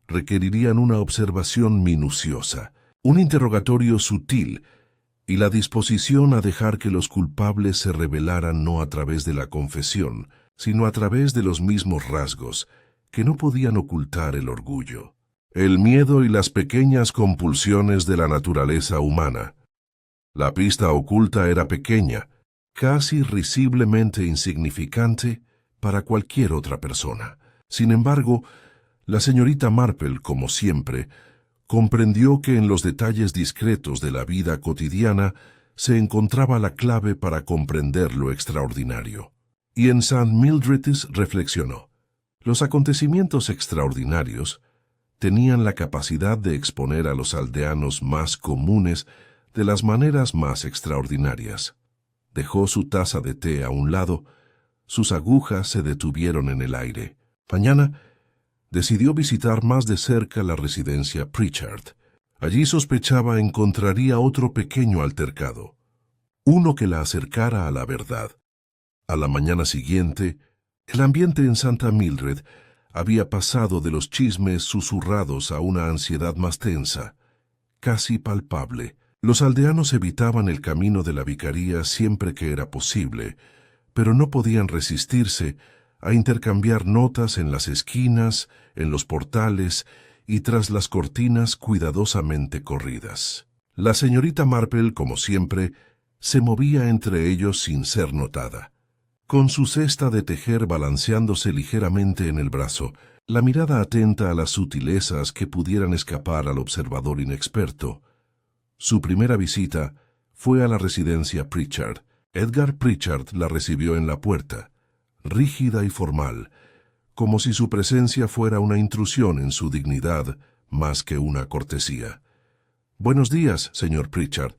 requerirían una observación minuciosa, un interrogatorio sutil y la disposición a dejar que los culpables se revelaran no a través de la confesión, sino a través de los mismos rasgos, que no podían ocultar el orgullo, el miedo y las pequeñas compulsiones de la naturaleza humana. La pista oculta era pequeña, casi risiblemente insignificante para cualquier otra persona. Sin embargo, la señorita Marple, como siempre, comprendió que en los detalles discretos de la vida cotidiana se encontraba la clave para comprender lo extraordinario. Y en St. Mildred's reflexionó: los acontecimientos extraordinarios tenían la capacidad de exponer a los aldeanos más comunes de las maneras más extraordinarias. Dejó su taza de té a un lado, sus agujas se detuvieron en el aire. Mañana decidió visitar más de cerca la residencia Pritchard. Allí sospechaba encontraría otro pequeño altercado, uno que la acercara a la verdad. A la mañana siguiente, el ambiente en Santa Mildred había pasado de los chismes susurrados a una ansiedad más tensa, casi palpable. Los aldeanos evitaban el camino de la vicaría siempre que era posible, pero no podían resistirse a intercambiar notas en las esquinas, en los portales y tras las cortinas cuidadosamente corridas. La señorita Marple, como siempre, se movía entre ellos sin ser notada, con su cesta de tejer balanceándose ligeramente en el brazo, la mirada atenta a las sutilezas que pudieran escapar al observador inexperto. Su primera visita fue a la residencia Pritchard. Edgar Pritchard la recibió en la puerta, rígida y formal, como si su presencia fuera una intrusión en su dignidad más que una cortesía. «Buenos días, señor Pritchard»,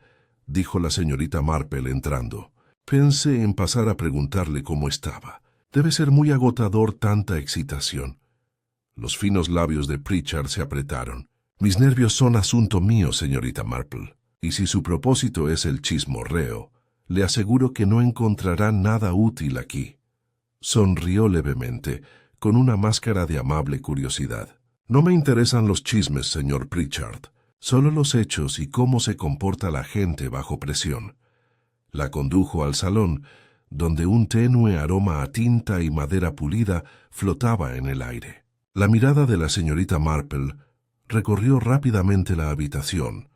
dijo la señorita Marple entrando. «Pensé en pasar a preguntarle cómo estaba. Debe ser muy agotador tanta excitación». Los finos labios de Pritchard se apretaron. «Mis nervios son asunto mío, señorita Marple, y si su propósito es el chismorreo, le aseguro que no encontrará nada útil aquí». Sonrió levemente, con una máscara de amable curiosidad. «No me interesan los chismes, señor Pritchard, solo los hechos y cómo se comporta la gente bajo presión». La condujo al salón, donde un tenue aroma a tinta y madera pulida flotaba en el aire. La mirada de la señorita Marple recorrió rápidamente la habitación,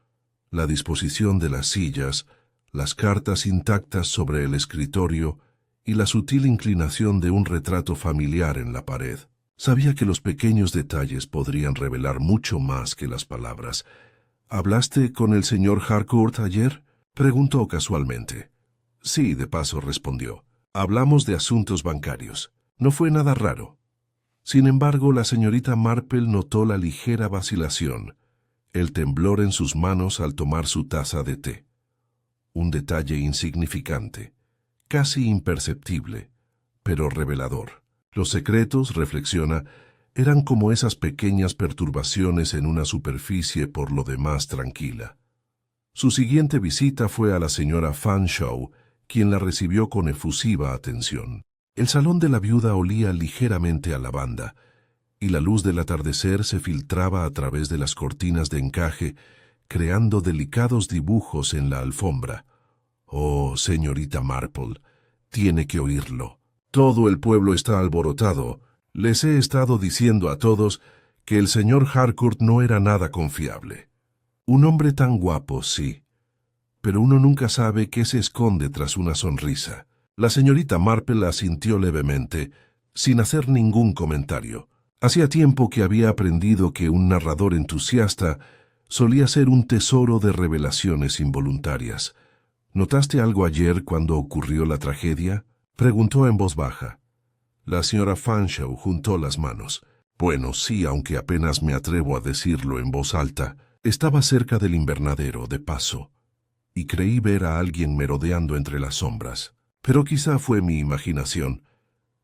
la disposición de las sillas, las cartas intactas sobre el escritorio y la sutil inclinación de un retrato familiar en la pared. Sabía que los pequeños detalles podrían revelar mucho más que las palabras. «¿Hablaste con el señor Harcourt ayer?», preguntó casualmente. «Sí», de paso respondió. «Hablamos de asuntos bancarios. No fue nada raro». Sin embargo, la señorita Marple notó la ligera vacilación, el temblor en sus manos al tomar su taza de té. Un detalle insignificante, casi imperceptible, pero revelador. Los secretos, reflexiona, eran como esas pequeñas perturbaciones en una superficie por lo demás tranquila. Su siguiente visita fue a la señora Fanshawe, quien la recibió con efusiva atención. El salón de la viuda olía ligeramente a lavanda, y la luz del atardecer se filtraba a través de las cortinas de encaje, creando delicados dibujos en la alfombra. «Oh, señorita Marple, tiene que oírlo. Todo el pueblo está alborotado. Les he estado diciendo a todos que el señor Harcourt no era nada confiable. Un hombre tan guapo, sí, pero uno nunca sabe qué se esconde tras una sonrisa». La señorita Marple asintió levemente, sin hacer ningún comentario. Hacía tiempo que había aprendido que un narrador entusiasta solía ser un tesoro de revelaciones involuntarias. «¿Notaste algo ayer cuando ocurrió la tragedia?», preguntó en voz baja. La señora Fanshawe juntó las manos. «Bueno, sí, aunque apenas me atrevo a decirlo en voz alta. Estaba cerca del invernadero, de paso, y creí ver a alguien merodeando entre las sombras. Pero quizá fue mi imaginación.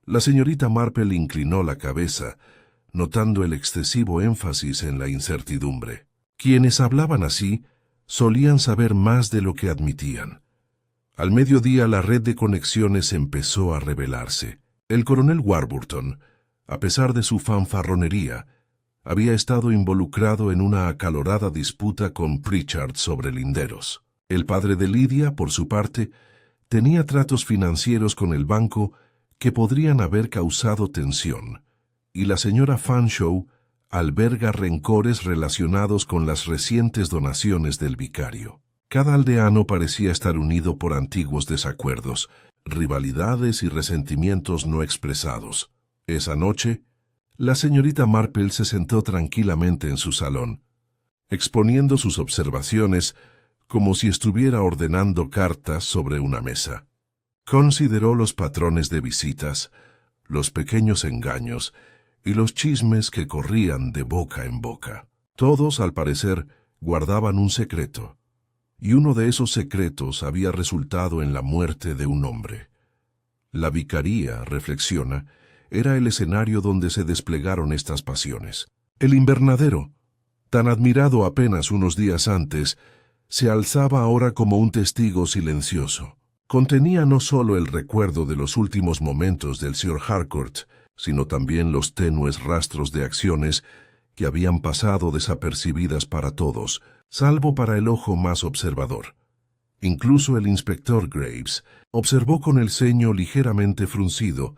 La señorita Marple inclinó la cabeza, notando el excesivo énfasis en la incertidumbre. Quienes hablaban así solían saber más de lo que admitían. Al mediodía la red de conexiones empezó a revelarse. El coronel Warburton, a pesar de su fanfarronería, había estado involucrado en una acalorada disputa con Pritchard sobre linderos. El padre de Lydia, por su parte, tenía tratos financieros con el banco que podrían haber causado tensión, y la señora Fanshawe alberga rencores relacionados con las recientes donaciones del vicario. Cada aldeano parecía estar unido por antiguos desacuerdos, rivalidades y resentimientos no expresados. Esa noche, la señorita Marple se sentó tranquilamente en su salón, exponiendo sus observaciones como si estuviera ordenando cartas sobre una mesa. Consideró los patrones de visitas, los pequeños engaños y los chismes que corrían de boca en boca. Todos, al parecer, guardaban un secreto, y uno de esos secretos había resultado en la muerte de un hombre. La vicaría, reflexiona, era el escenario donde se desplegaron estas pasiones. El invernadero, tan admirado apenas unos días antes, se alzaba ahora como un testigo silencioso. Contenía no solo el recuerdo de los últimos momentos del Sr. Harcourt, sino también los tenues rastros de acciones que habían pasado desapercibidas para todos, salvo para el ojo más observador. Incluso el inspector Graves observó con el ceño ligeramente fruncido.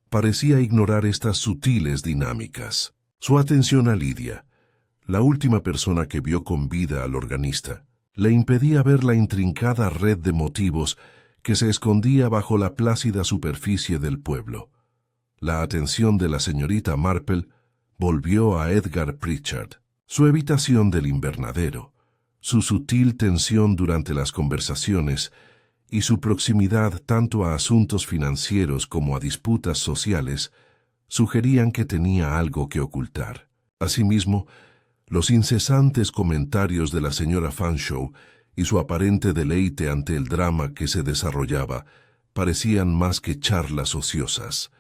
Parecía ignorar estas sutiles dinámicas. Su atención a Lydia, la última persona que vio con vida al organista, le impedía ver la intrincada red de motivos que se escondía bajo la plácida superficie del pueblo. La atención de la señorita Marple volvió a Edgar Pritchard. Su evitación del invernadero, su sutil tensión durante las conversaciones y su proximidad tanto a asuntos financieros como a disputas sociales sugerían que tenía algo que ocultar. Asimismo, los incesantes comentarios de la señora Fanshawe y su aparente deleite ante el drama que se desarrollaba parecían más que charlas ociosas.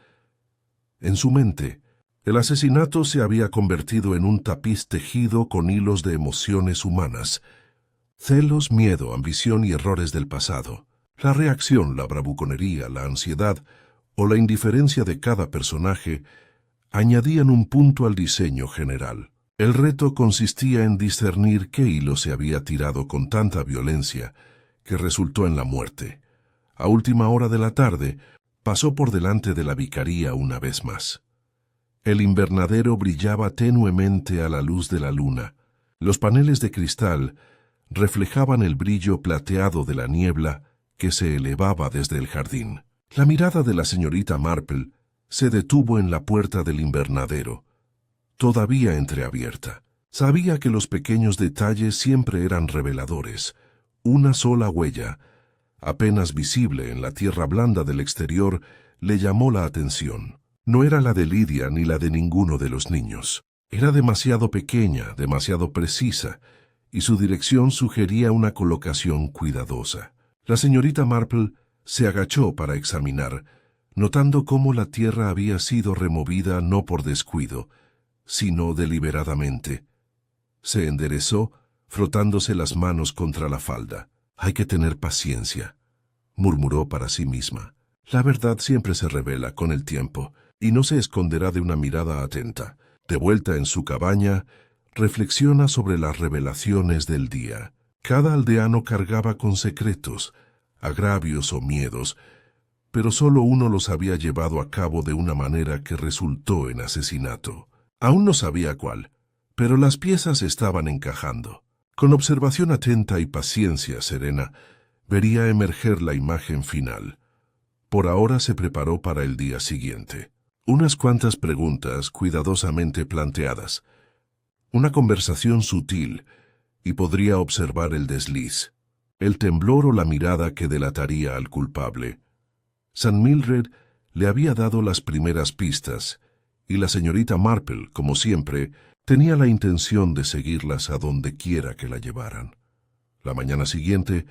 En su mente, el asesinato se había convertido en un tapiz tejido con hilos de emociones humanas, celos, miedo, ambición y errores del pasado. La reacción, la bravuconería, la ansiedad o la indiferencia de cada personaje añadían un punto al diseño general. El reto consistía en discernir qué hilo se había tirado con tanta violencia que resultó en la muerte. A última hora de la tarde, pasó por delante de la vicaría una vez más. El invernadero brillaba tenuemente a la luz de la luna. Los paneles de cristal reflejaban el brillo plateado de la niebla que se elevaba desde el jardín. La mirada de la señorita Marple se detuvo en la puerta del invernadero, todavía entreabierta. Sabía que los pequeños detalles siempre eran reveladores. Una sola huella, apenas visible en la tierra blanda del exterior, le llamó la atención. No era la de Lydia ni la de ninguno de los niños. Era demasiado pequeña, demasiado precisa, y su dirección sugería una colocación cuidadosa. La señorita Marple se agachó para examinar, notando cómo la tierra había sido removida no por descuido, sino deliberadamente. Se enderezó, frotándose las manos contra la falda. «Hay que tener paciencia», murmuró para sí misma. «La verdad siempre se revela con el tiempo, y no se esconderá de una mirada atenta». De vuelta en su cabaña, reflexiona sobre las revelaciones del día. Cada aldeano cargaba con secretos, agravios o miedos, pero solo uno los había llevado a cabo de una manera que resultó en asesinato. Aún no sabía cuál, pero las piezas estaban encajando. Con observación atenta y paciencia serena, vería emerger la imagen final. Por ahora se preparó para el día siguiente. Unas cuantas preguntas cuidadosamente planteadas, una conversación sutil, y podría observar el desliz, el temblor o la mirada que delataría al culpable. St. Mildred le había dado las primeras pistas, y la señorita Marple, como siempre, Tenía la intención de seguirlas a donde quiera que la llevaran. La mañana siguiente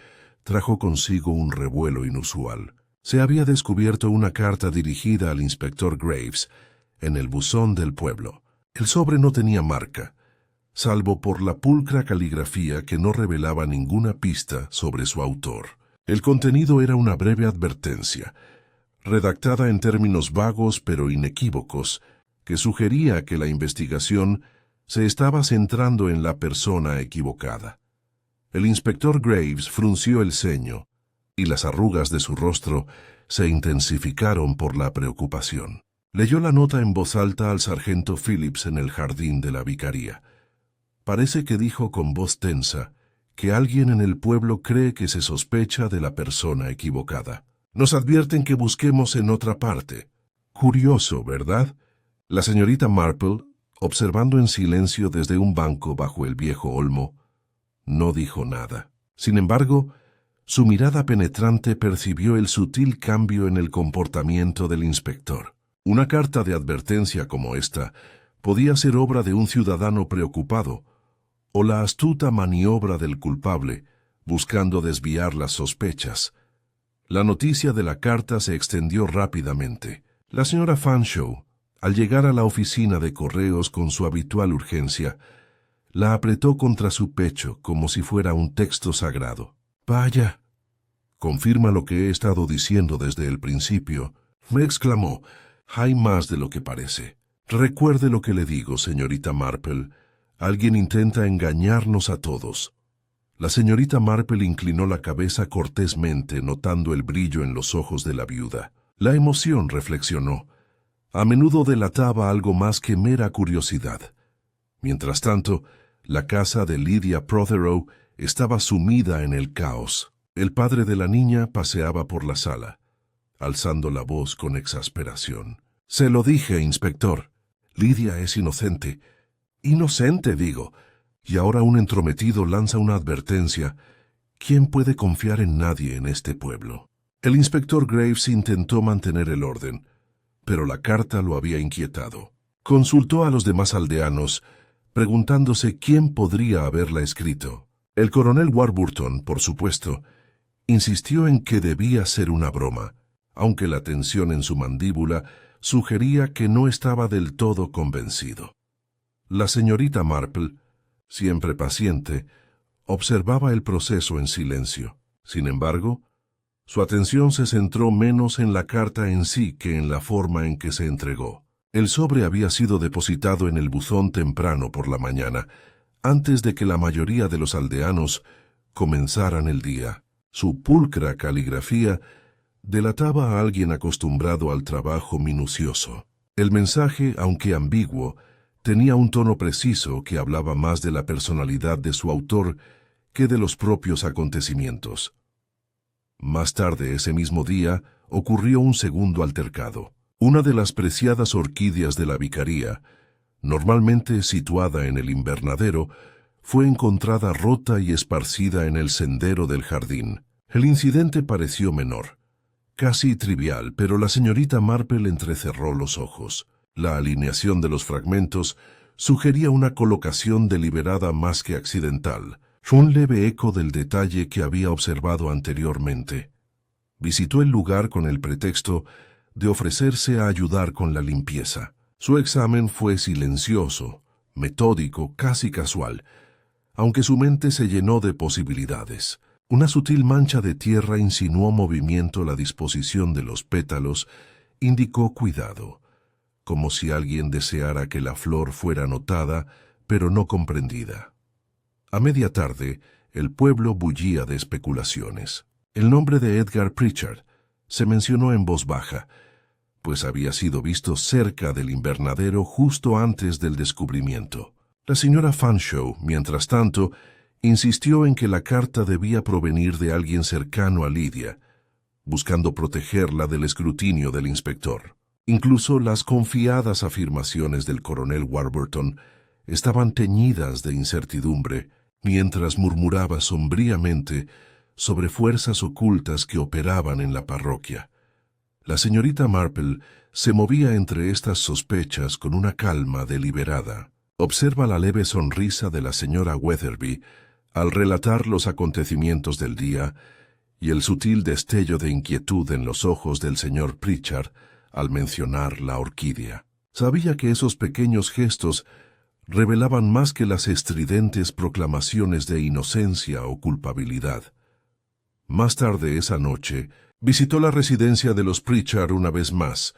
trajo consigo un revuelo inusual. Se había descubierto una carta dirigida al inspector Graves en el buzón del pueblo. El sobre no tenía marca, salvo por la pulcra caligrafía que no revelaba ninguna pista sobre su autor. El contenido era una breve advertencia, redactada en términos vagos pero inequívocos, que sugería que la investigación se estaba centrando en la persona equivocada. El inspector Graves frunció el ceño, y las arrugas de su rostro se intensificaron por la preocupación. Leyó la nota en voz alta al sargento Phillips en el jardín de la vicaría. Parece que dijo con voz tensa que alguien en el pueblo cree que se sospecha de la persona equivocada. Nos advierten que busquemos en otra parte. Curioso, ¿verdad? La señorita Marple, observando en silencio desde un banco bajo el viejo olmo, no dijo nada. Sin embargo, su mirada penetrante percibió el sutil cambio en el comportamiento del inspector. Una carta de advertencia como esta podía ser obra de un ciudadano preocupado, o la astuta maniobra del culpable, buscando desviar las sospechas. La noticia de la carta se extendió rápidamente. La señora Fanshawe, al llegar a la oficina de correos con su habitual urgencia, la apretó contra su pecho como si fuera un texto sagrado. «Vaya, confirma lo que he estado diciendo desde el principio», me exclamó. «Hay más de lo que parece. Recuerde lo que le digo, señorita Marple. Alguien intenta engañarnos a todos». La señorita Marple inclinó la cabeza cortésmente, notando el brillo en los ojos de la viuda. La emoción, reflexionó, a menudo delataba algo más que mera curiosidad. Mientras tanto, la casa de Lydia Prothero estaba sumida en el caos. El padre de la niña paseaba por la sala, alzando la voz con exasperación. «Se lo dije, inspector. Lydia es inocente. Inocente, digo. Y ahora un entrometido lanza una advertencia. ¿Quién puede confiar en nadie en este pueblo?» El inspector Graves intentó mantener el orden, pero la carta lo había inquietado. Consultó a los demás aldeanos, preguntándose quién podría haberla escrito. El coronel Warburton, por supuesto, insistió en que debía ser una broma, aunque la tensión en su mandíbula sugería que no estaba del todo convencido. La señorita Marple, siempre paciente, observaba el proceso en silencio. Sin embargo, su atención se centró menos en la carta en sí que en la forma en que se entregó. El sobre había sido depositado en el buzón temprano por la mañana, antes de que la mayoría de los aldeanos comenzaran el día. Su pulcra caligrafía delataba a alguien acostumbrado al trabajo minucioso. El mensaje, aunque ambiguo, tenía un tono preciso que hablaba más de la personalidad de su autor que de los propios acontecimientos. Más tarde ese mismo día ocurrió un segundo altercado. Una de las preciadas orquídeas de la vicaría, normalmente situada en el invernadero, fue encontrada rota y esparcida en el sendero del jardín. El incidente pareció menor, casi trivial, pero la señorita Marple entrecerró los ojos. La alineación de los fragmentos sugería una colocación deliberada más que accidental, un leve eco del detalle que había observado anteriormente. Visitó el lugar con el pretexto de ofrecerse a ayudar con la limpieza. Su examen fue silencioso, metódico, casi casual, aunque su mente se llenó de posibilidades. Una sutil mancha de tierra insinuó movimiento. La disposición de los pétalos indicó cuidado, como si alguien deseara que la flor fuera notada, pero no comprendida. A media tarde, el pueblo bullía de especulaciones. El nombre de Edgar Pritchard se mencionó en voz baja, pues había sido visto cerca del invernadero justo antes del descubrimiento. La señora Fanshawe, mientras tanto, insistió en que la carta debía provenir de alguien cercano a Lydia, buscando protegerla del escrutinio del inspector. Incluso las confiadas afirmaciones del coronel Warburton estaban teñidas de incertidumbre, mientras murmuraba sombríamente sobre fuerzas ocultas que operaban en la parroquia. La señorita Marple se movía entre estas sospechas con una calma deliberada. Observa la leve sonrisa de la señora Weatherby al relatar los acontecimientos del día y el sutil destello de inquietud en los ojos del señor Pritchard al mencionar la orquídea. Sabía que esos pequeños gestos revelaban más que las estridentes proclamaciones de inocencia o culpabilidad. Más tarde esa noche, visitó la residencia de los Pritchard una vez más,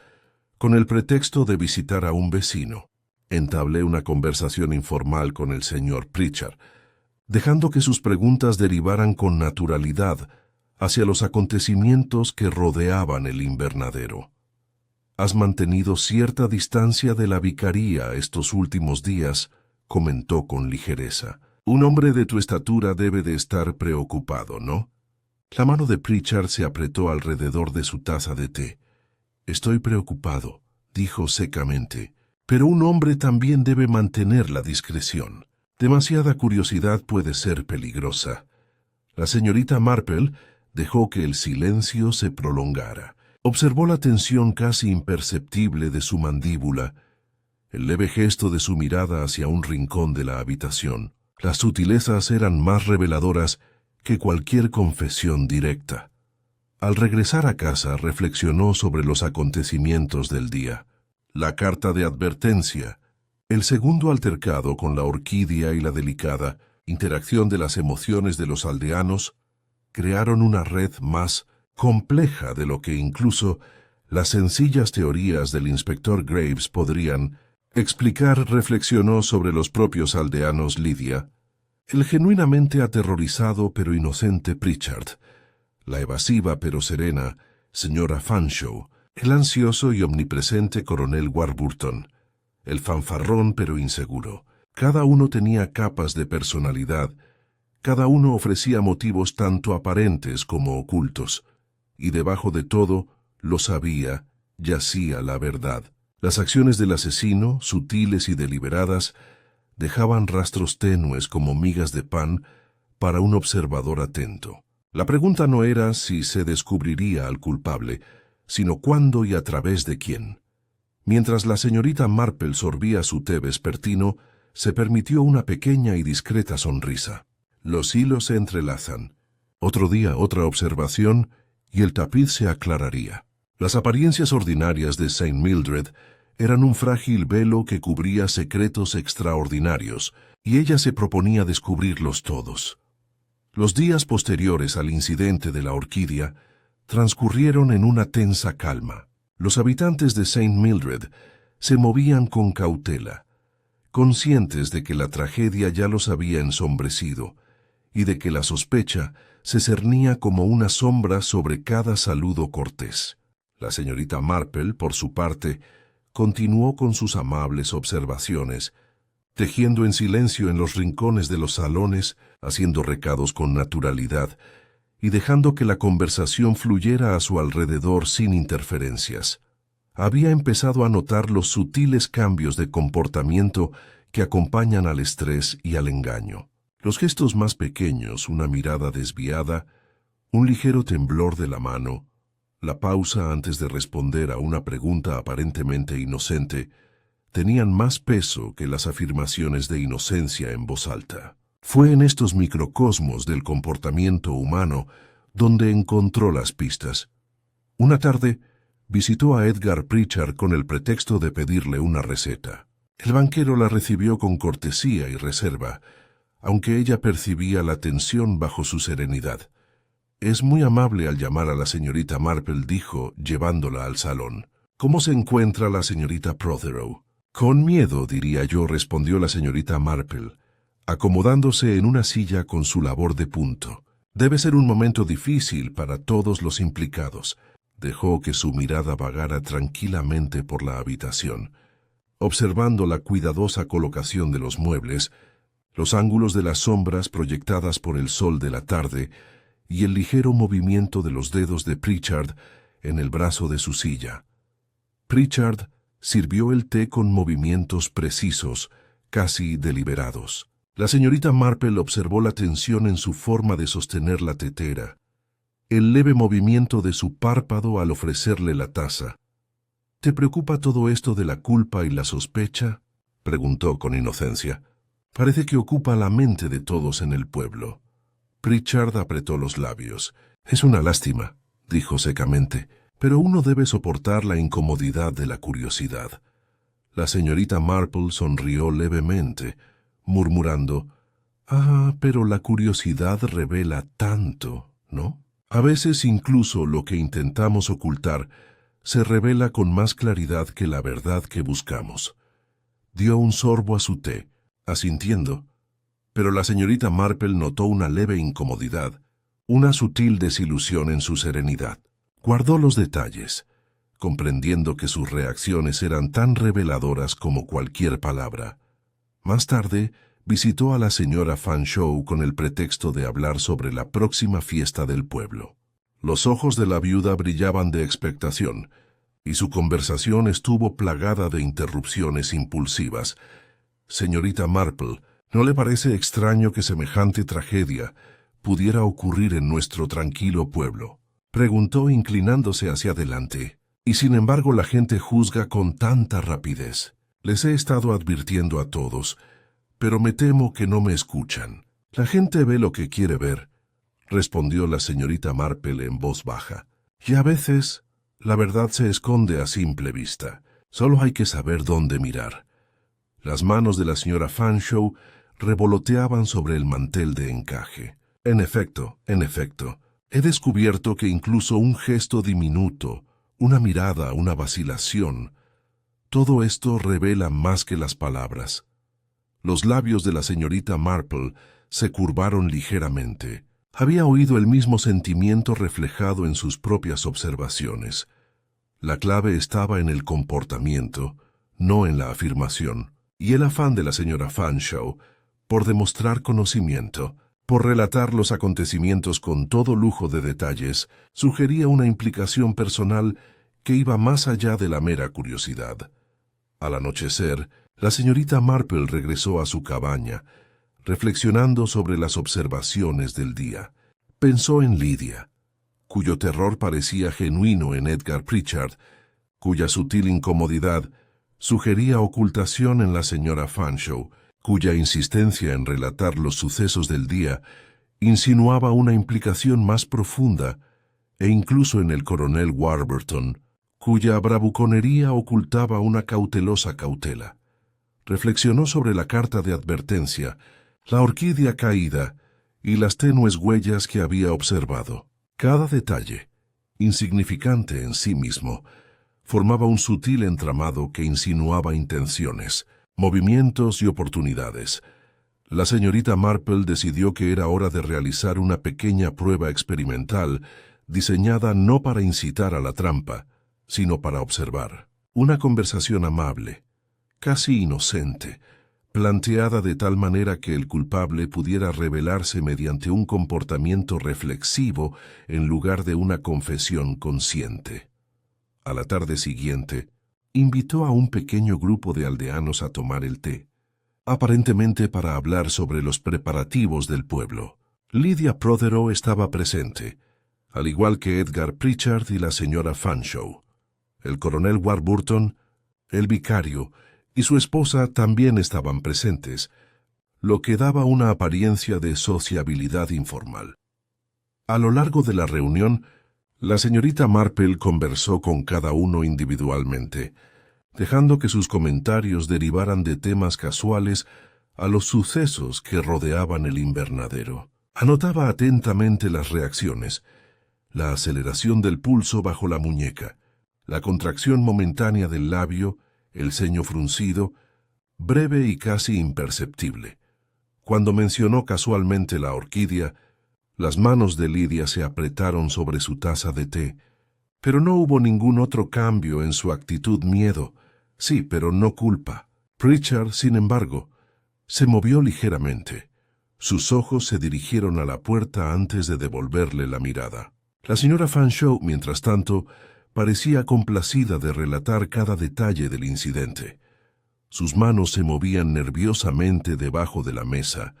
con el pretexto de visitar a un vecino. Entablé una conversación informal con el señor Pritchard, dejando que sus preguntas derivaran con naturalidad hacia los acontecimientos que rodeaban el invernadero. «Has mantenido cierta distancia de la vicaría estos últimos días», comentó con ligereza. «Un hombre de tu estatura debe de estar preocupado, ¿no?» La mano de Pritchard se apretó alrededor de su taza de té. «Estoy preocupado», dijo secamente, «pero un hombre también debe mantener la discreción. Demasiada curiosidad puede ser peligrosa». La señorita Marple dejó que el silencio se prolongara. Observó la tensión casi imperceptible de su mandíbula, el leve gesto de su mirada hacia un rincón de la habitación. Las sutilezas eran más reveladoras que cualquier confesión directa. Al regresar a casa, reflexionó sobre los acontecimientos del día. La carta de advertencia, el segundo altercado con la orquídea y la delicada interacción de las emociones de los aldeanos, crearon una red más compleja de lo que incluso las sencillas teorías del inspector Graves podrían explicar. Reflexionó sobre los propios aldeanos Lydia, el genuinamente aterrorizado pero inocente Pritchard, la evasiva pero serena señora Fanshawe, el ansioso y omnipresente coronel Warburton, el fanfarrón pero inseguro. Cada uno tenía capas de personalidad, cada uno ofrecía motivos tanto aparentes como ocultos, y debajo de todo, lo sabía, yacía la verdad. Las acciones del asesino, sutiles y deliberadas, dejaban rastros tenues como migas de pan para un observador atento. La pregunta no era si se descubriría al culpable, sino cuándo y a través de quién. Mientras la señorita Marple sorbía su té vespertino, se permitió una pequeña y discreta sonrisa. Los hilos se entrelazan. Otro día, otra observación, y el tapiz se aclararía. Las apariencias ordinarias de St. Mildred eran un frágil velo que cubría secretos extraordinarios, y ella se proponía descubrirlos todos. Los días posteriores al incidente de la orquídea transcurrieron en una tensa calma. Los habitantes de St. Mildred se movían con cautela, conscientes de que la tragedia ya los había ensombrecido y de que la sospecha se cernía como una sombra sobre cada saludo cortés. La señorita Marple, por su parte, continuó con sus amables observaciones, tejiendo en silencio en los rincones de los salones, haciendo recados con naturalidad y dejando que la conversación fluyera a su alrededor sin interferencias. Había empezado a notar los sutiles cambios de comportamiento que acompañan al estrés y al engaño. Los gestos más pequeños, una mirada desviada, un ligero temblor de la mano, la pausa antes de responder a una pregunta aparentemente inocente, tenían más peso que las afirmaciones de inocencia en voz alta. Fue en estos microcosmos del comportamiento humano donde encontró las pistas. Una tarde, visitó a Edgar Pritchard con el pretexto de pedirle una receta. El banquero la recibió con cortesía y reserva, aunque ella percibía la tensión bajo su serenidad. «Es muy amable al llamar a la señorita Marple», dijo, llevándola al salón. «¿Cómo se encuentra la señorita Prothero?» «Con miedo, diría yo», respondió la señorita Marple, acomodándose en una silla con su labor de punto. «Debe ser un momento difícil para todos los implicados». Dejó que su mirada vagara tranquilamente por la habitación, observando la cuidadosa colocación de los muebles, los ángulos de las sombras proyectadas por el sol de la tarde y el ligero movimiento de los dedos de Pritchard en el brazo de su silla. Pritchard sirvió el té con movimientos precisos, casi deliberados. La señorita Marple observó la tensión en su forma de sostener la tetera, el leve movimiento de su párpado al ofrecerle la taza. «¿Te preocupa todo esto de la culpa y la sospecha?», preguntó con inocencia. Parece que ocupa la mente de todos en el pueblo. Pritchard apretó los labios. Es una lástima, dijo secamente, pero uno debe soportar la incomodidad de la curiosidad. La señorita Marple sonrió levemente, murmurando, pero la curiosidad revela tanto, ¿no? A veces incluso lo que intentamos ocultar se revela con más claridad que la verdad que buscamos. Dio un sorbo a su té, asintiendo, pero la señorita Marple notó una leve incomodidad, una sutil desilusión en su serenidad. Guardó los detalles, comprendiendo que sus reacciones eran tan reveladoras como cualquier palabra. Más tarde, visitó a la señora Fanshawe con el pretexto de hablar sobre la próxima fiesta del pueblo. Los ojos de la viuda brillaban de expectación, y su conversación estuvo plagada de interrupciones impulsivas. Señorita Marple, ¿no le parece extraño que semejante tragedia pudiera ocurrir en nuestro tranquilo pueblo?, preguntó inclinándose hacia adelante. Y sin embargo la gente juzga con tanta rapidez. Les he estado advirtiendo a todos, pero me temo que no me escuchan. La gente ve lo que quiere ver, respondió la señorita Marple en voz baja. Y a veces la verdad se esconde a simple vista. Solo hay que saber dónde mirar. Las manos de la señora Fanshawe revoloteaban sobre el mantel de encaje. En efecto, he descubierto que incluso un gesto diminuto, una mirada, una vacilación, todo esto revela más que las palabras. Los labios de la señorita Marple se curvaron ligeramente. Había oído el mismo sentimiento reflejado en sus propias observaciones. La clave estaba en el comportamiento, no en la afirmación, y el afán de la señora Fanshawe por demostrar conocimiento, por relatar los acontecimientos con todo lujo de detalles, sugería una implicación personal que iba más allá de la mera curiosidad. Al anochecer, la señorita Marple regresó a su cabaña, reflexionando sobre las observaciones del día. Pensó en Lydia, cuyo terror parecía genuino en Edgar Pritchard, cuya sutil incomodidad sugería ocultación en la señora Fanshawe, cuya insistencia en relatar los sucesos del día insinuaba una implicación más profunda, e incluso en el coronel Warburton, cuya bravuconería ocultaba una cautelosa cautela. Reflexionó sobre la carta de advertencia, la orquídea caída y las tenues huellas que había observado. Cada detalle, insignificante en sí mismo, formaba un sutil entramado que insinuaba intenciones, movimientos y oportunidades. La señorita Marple decidió que era hora de realizar una pequeña prueba experimental diseñada no para incitar a la trampa, sino para observar. Una conversación amable, casi inocente, planteada de tal manera que el culpable pudiera revelarse mediante un comportamiento reflexivo en lugar de una confesión consciente. A la tarde siguiente, invitó a un pequeño grupo de aldeanos a tomar el té, aparentemente para hablar sobre los preparativos del pueblo. Lydia Prothero estaba presente, al igual que Edgar Pritchard y la señora Fanshawe. El coronel Warburton, el vicario y su esposa también estaban presentes, lo que daba una apariencia de sociabilidad informal. A lo largo de la reunión, la señorita Marple conversó con cada uno individualmente, dejando que sus comentarios derivaran de temas casuales a los sucesos que rodeaban el invernadero. Anotaba atentamente las reacciones, la aceleración del pulso bajo la muñeca, la contracción momentánea del labio, el ceño fruncido, breve y casi imperceptible. Cuando mencionó casualmente la orquídea, las manos de Lydia se apretaron sobre su taza de té, pero no hubo ningún otro cambio en su actitud. Miedo, sí, pero no culpa. Pritchard, sin embargo, se movió ligeramente. Sus ojos se dirigieron a la puerta antes de devolverle la mirada. La señora Fanshawe, mientras tanto, parecía complacida de relatar cada detalle del incidente. Sus manos se movían nerviosamente debajo de la mesa.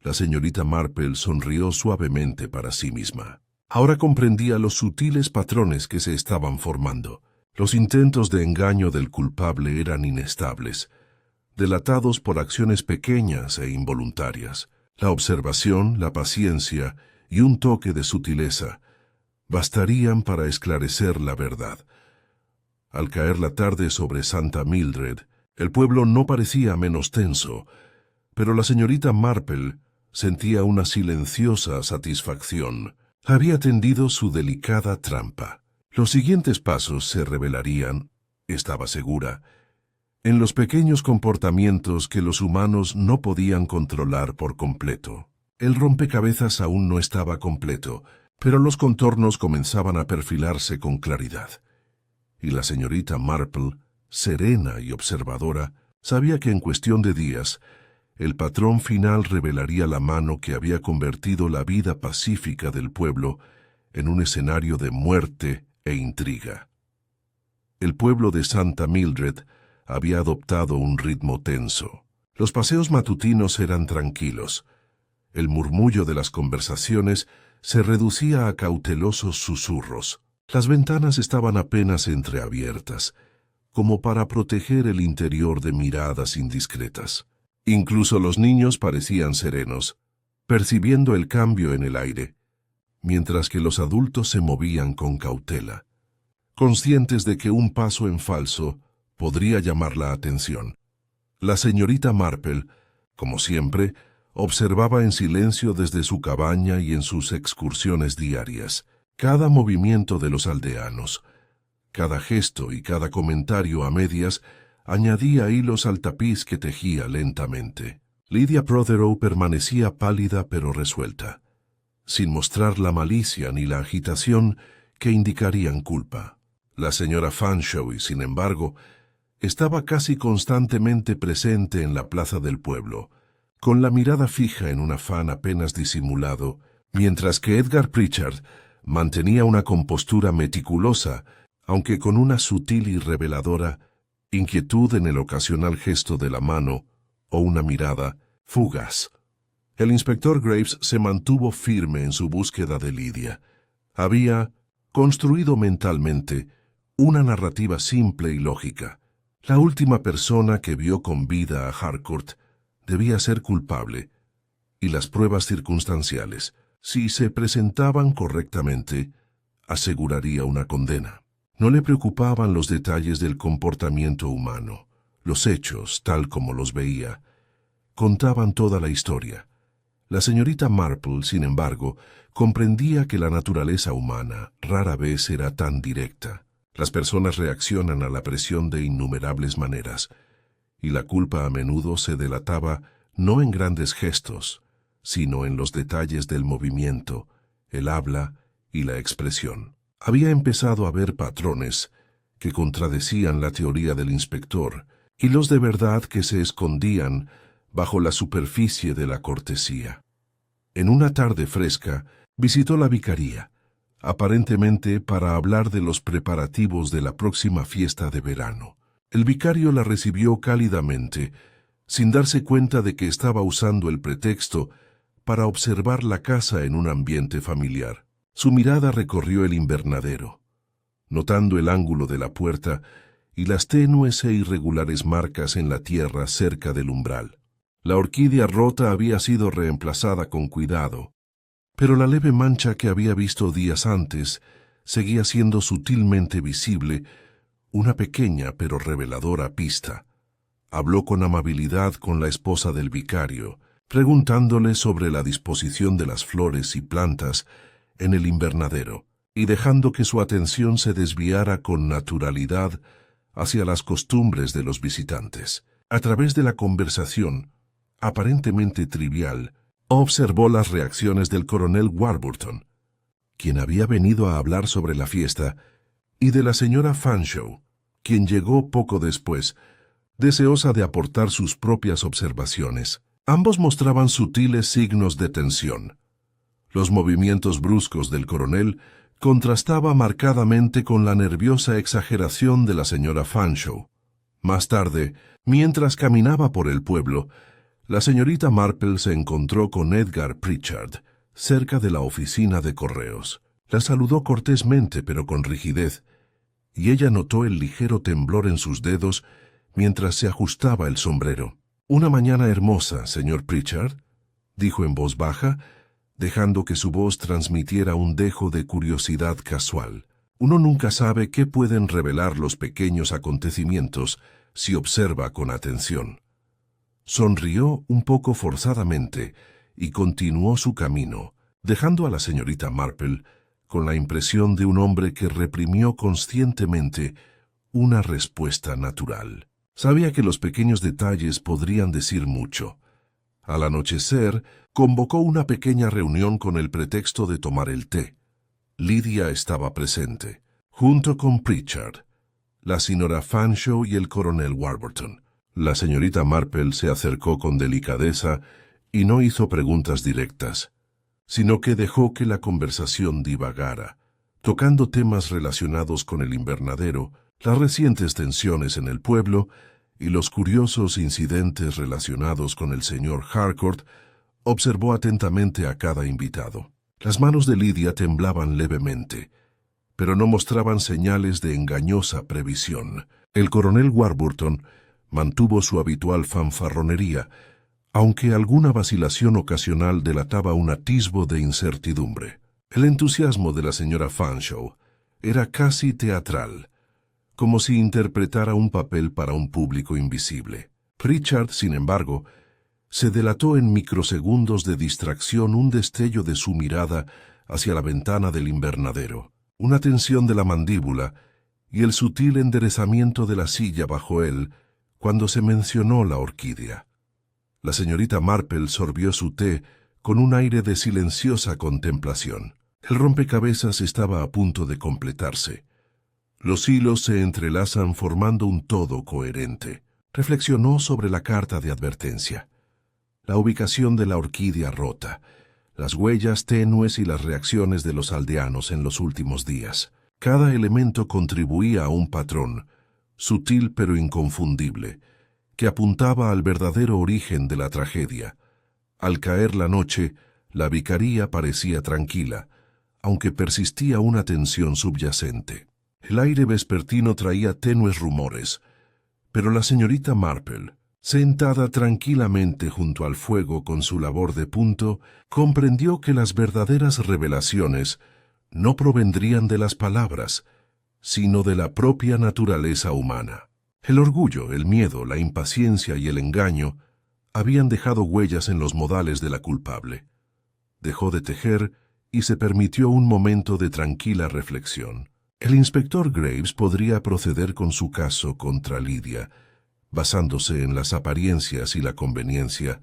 La señorita Marple sonrió suavemente para sí misma. Ahora comprendía los sutiles patrones que se estaban formando. Los intentos de engaño del culpable eran inestables. delatados por acciones pequeñas e involuntarias. La observación, la paciencia y un toque de sutileza bastarían para esclarecer la verdad. Al caer la tarde sobre Santa Mildred, el pueblo no parecía menos tenso, pero la señorita Marple sentía una silenciosa satisfacción. Había tendido su delicada trampa. Los siguientes pasos se revelarían, estaba segura, en los pequeños comportamientos que los humanos no podían controlar por completo. El rompecabezas aún no estaba completo, pero los contornos comenzaban a perfilarse con claridad. Y la señorita Marple, serena y observadora, sabía que en cuestión de días, el patrón final revelaría la mano que había convertido la vida pacífica del pueblo en un escenario de muerte e intriga. El pueblo de Santa Mildred había adoptado un ritmo tenso. Los paseos matutinos eran tranquilos. El murmullo de las conversaciones se reducía a cautelosos susurros. Las ventanas estaban apenas entreabiertas, como para proteger el interior de miradas indiscretas. Incluso los niños parecían serenos, percibiendo el cambio en el aire, mientras que los adultos se movían con cautela, conscientes de que un paso en falso podría llamar la atención. La señorita Marple, como siempre, observaba en silencio desde su cabaña y en sus excursiones diarias cada movimiento de los aldeanos. Cada gesto y cada comentario a medias añadía hilos al tapiz que tejía lentamente. Lydia Prothero permanecía pálida pero resuelta, sin mostrar la malicia ni la agitación que indicarían culpa. La señora Fanshawe, sin embargo, estaba casi constantemente presente en la plaza del pueblo, con la mirada fija en un afán apenas disimulado, mientras que Edgar Pritchard mantenía una compostura meticulosa, aunque con una sutil y reveladora inquietud en el ocasional gesto de la mano o una mirada fugaz. El inspector Graves se mantuvo firme en su búsqueda de Lydia. Había construido mentalmente una narrativa simple y lógica. La última persona que vio con vida a Harcourt debía ser culpable, y las pruebas circunstanciales, si se presentaban correctamente, aseguraría una condena. No le preocupaban los detalles del comportamiento humano. Los hechos, tal como los veía, contaban toda la historia. La señorita Marple, sin embargo, comprendía que la naturaleza humana rara vez era tan directa. Las personas reaccionan a la presión de innumerables maneras, y la culpa a menudo se delataba no en grandes gestos, sino en los detalles del movimiento, el habla y la expresión. Había empezado a ver patrones que contradecían la teoría del inspector y los de verdad que se escondían bajo la superficie de la cortesía. En una tarde fresca, visitó la vicaría, aparentemente para hablar de los preparativos de la próxima fiesta de verano. El vicario la recibió cálidamente, sin darse cuenta de que estaba usando el pretexto para observar la casa en un ambiente familiar. Su mirada recorrió el invernadero, notando el ángulo de la puerta y las tenues e irregulares marcas en la tierra cerca del umbral. La orquídea rota había sido reemplazada con cuidado, pero la leve mancha que había visto días antes seguía siendo sutilmente visible, una pequeña pero reveladora pista. Habló con amabilidad con la esposa del vicario, preguntándole sobre la disposición de las flores y plantas en el invernadero, y dejando que su atención se desviara con naturalidad hacia las costumbres de los visitantes. A través de la conversación, aparentemente trivial, observó las reacciones del coronel Warburton, quien había venido a hablar sobre la fiesta, y de la señora Fanshawe, quien llegó poco después, deseosa de aportar sus propias observaciones. Ambos mostraban sutiles signos de tensión. Los movimientos bruscos del coronel contrastaba marcadamente con la nerviosa exageración de la señora Fanshawe. Más tarde, mientras caminaba por el pueblo, la señorita Marple se encontró con Edgar Pritchard, cerca de la oficina de correos. La saludó cortésmente pero con rigidez, y ella notó el ligero temblor en sus dedos mientras se ajustaba el sombrero. «Una mañana hermosa, señor Pritchard», dijo en voz baja, dejando que su voz transmitiera un dejo de curiosidad casual. Uno nunca sabe qué pueden revelar los pequeños acontecimientos si observa con atención. Sonrió un poco forzadamente y continuó su camino, dejando a la señorita Marple con la impresión de un hombre que reprimió conscientemente una respuesta natural. Sabía que los pequeños detalles podrían decir mucho. Al anochecer, convocó una pequeña reunión con el pretexto de tomar el té. Lydia estaba presente, junto con Pritchard, la señora Fanshawe y el coronel Warburton. La señorita Marple se acercó con delicadeza y no hizo preguntas directas, sino que dejó que la conversación divagara, tocando temas relacionados con el invernadero, las recientes tensiones en el pueblo y los curiosos incidentes relacionados con el señor Harcourt. Observó atentamente a cada invitado. Las manos de Lydia temblaban levemente, pero no mostraban señales de engañosa previsión. El coronel Warburton mantuvo su habitual fanfarronería, aunque alguna vacilación ocasional delataba un atisbo de incertidumbre. El entusiasmo de la señora Fanshawe era casi teatral, como si interpretara un papel para un público invisible. Pritchard, sin embargo, se delató en microsegundos de distracción un destello de su mirada hacia la ventana del invernadero, una tensión de la mandíbula y el sutil enderezamiento de la silla bajo él cuando se mencionó la orquídea. La señorita Marple sorbió su té con un aire de silenciosa contemplación. El rompecabezas estaba a punto de completarse. Los hilos se entrelazan formando un todo coherente. Reflexionó sobre la carta de advertencia, la ubicación de la orquídea rota, las huellas tenues y las reacciones de los aldeanos en los últimos días. Cada elemento contribuía a un patrón, sutil pero inconfundible, que apuntaba al verdadero origen de la tragedia. Al caer la noche, la vicaría parecía tranquila, aunque persistía una tensión subyacente. El aire vespertino traía tenues rumores, pero la señorita Marple, sentada tranquilamente junto al fuego con su labor de punto, comprendió que las verdaderas revelaciones no provendrían de las palabras, sino de la propia naturaleza humana. El orgullo, el miedo, la impaciencia y el engaño habían dejado huellas en los modales de la culpable. Dejó de tejer y se permitió un momento de tranquila reflexión. El inspector Graves podría proceder con su caso contra Lydia, basándose en las apariencias y la conveniencia,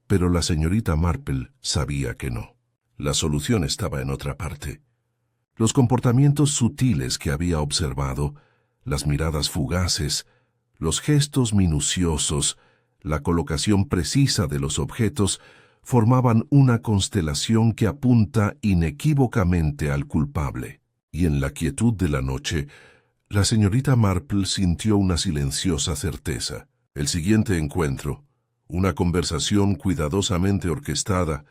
pero la señorita Marple sabía que no. La solución estaba en otra parte. Los comportamientos sutiles que había observado, las miradas fugaces, los gestos minuciosos, la colocación precisa de los objetos, formaban una constelación que apunta inequívocamente al culpable. Y en la quietud de la noche, la señorita Marple sintió una silenciosa certeza. El siguiente encuentro, una conversación cuidadosamente orquestada,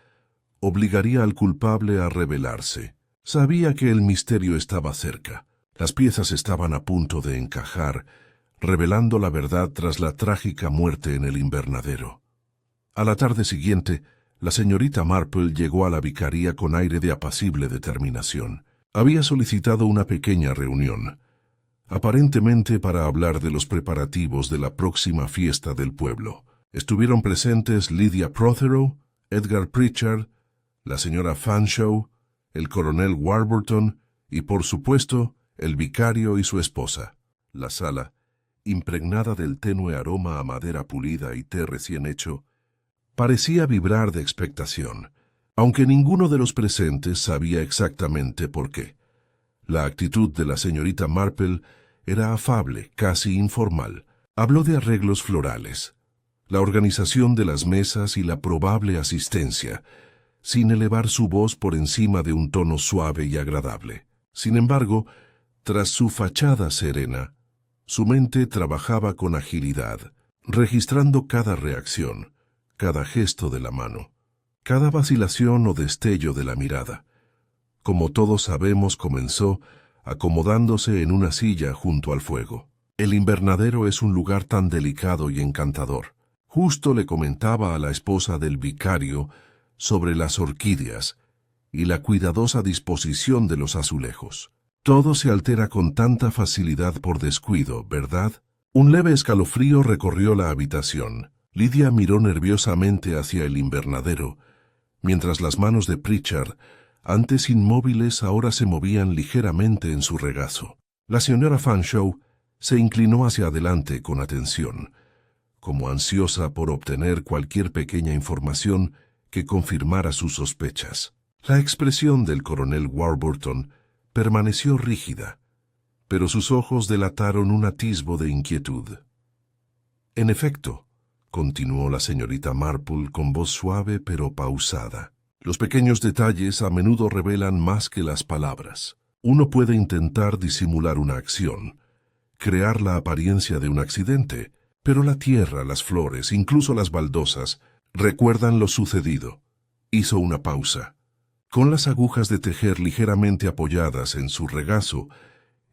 obligaría al culpable a revelarse. Sabía que el misterio estaba cerca. Las piezas estaban a punto de encajar, revelando la verdad tras la trágica muerte en el invernadero. A la tarde siguiente, la señorita Marple llegó a la vicaría con aire de apacible determinación. Había solicitado una pequeña reunión, aparentemente para hablar de los preparativos de la próxima fiesta del pueblo. Estuvieron presentes Lydia Prothero, Edgar Pritchard, la señora Fanshawe, el coronel Warburton y, por supuesto, el vicario y su esposa. La sala, impregnada del tenue aroma a madera pulida y té recién hecho, parecía vibrar de expectación, aunque ninguno de los presentes sabía exactamente por qué. La actitud de la señorita Marple era afable, casi informal. Habló de arreglos florales, la organización de las mesas y la probable asistencia, sin elevar su voz por encima de un tono suave y agradable. Sin embargo, tras su fachada serena, su mente trabajaba con agilidad, registrando cada reacción, cada gesto de la mano, cada vacilación o destello de la mirada. Como todos sabemos, comenzó acomodándose en una silla junto al fuego. El invernadero es un lugar tan delicado y encantador. Justo le comentaba a la esposa del vicario sobre las orquídeas y la cuidadosa disposición de los azulejos. Todo se altera con tanta facilidad por descuido, ¿verdad? Un leve escalofrío recorrió la habitación. Lydia miró nerviosamente hacia el invernadero, mientras las manos de Pritchard, antes inmóviles, ahora se movían ligeramente en su regazo. La señora Fanshawe se inclinó hacia adelante con atención, como ansiosa por obtener cualquier pequeña información que confirmara sus sospechas. La expresión del coronel Warburton permaneció rígida, pero sus ojos delataron un atisbo de inquietud. En efecto, continuó la señorita Marple con voz suave pero pausada, los pequeños detalles a menudo revelan más que las palabras. Uno puede intentar disimular una acción, crear la apariencia de un accidente, pero la tierra, las flores, incluso las baldosas, recuerdan lo sucedido. Hizo una pausa, con las agujas de tejer ligeramente apoyadas en su regazo,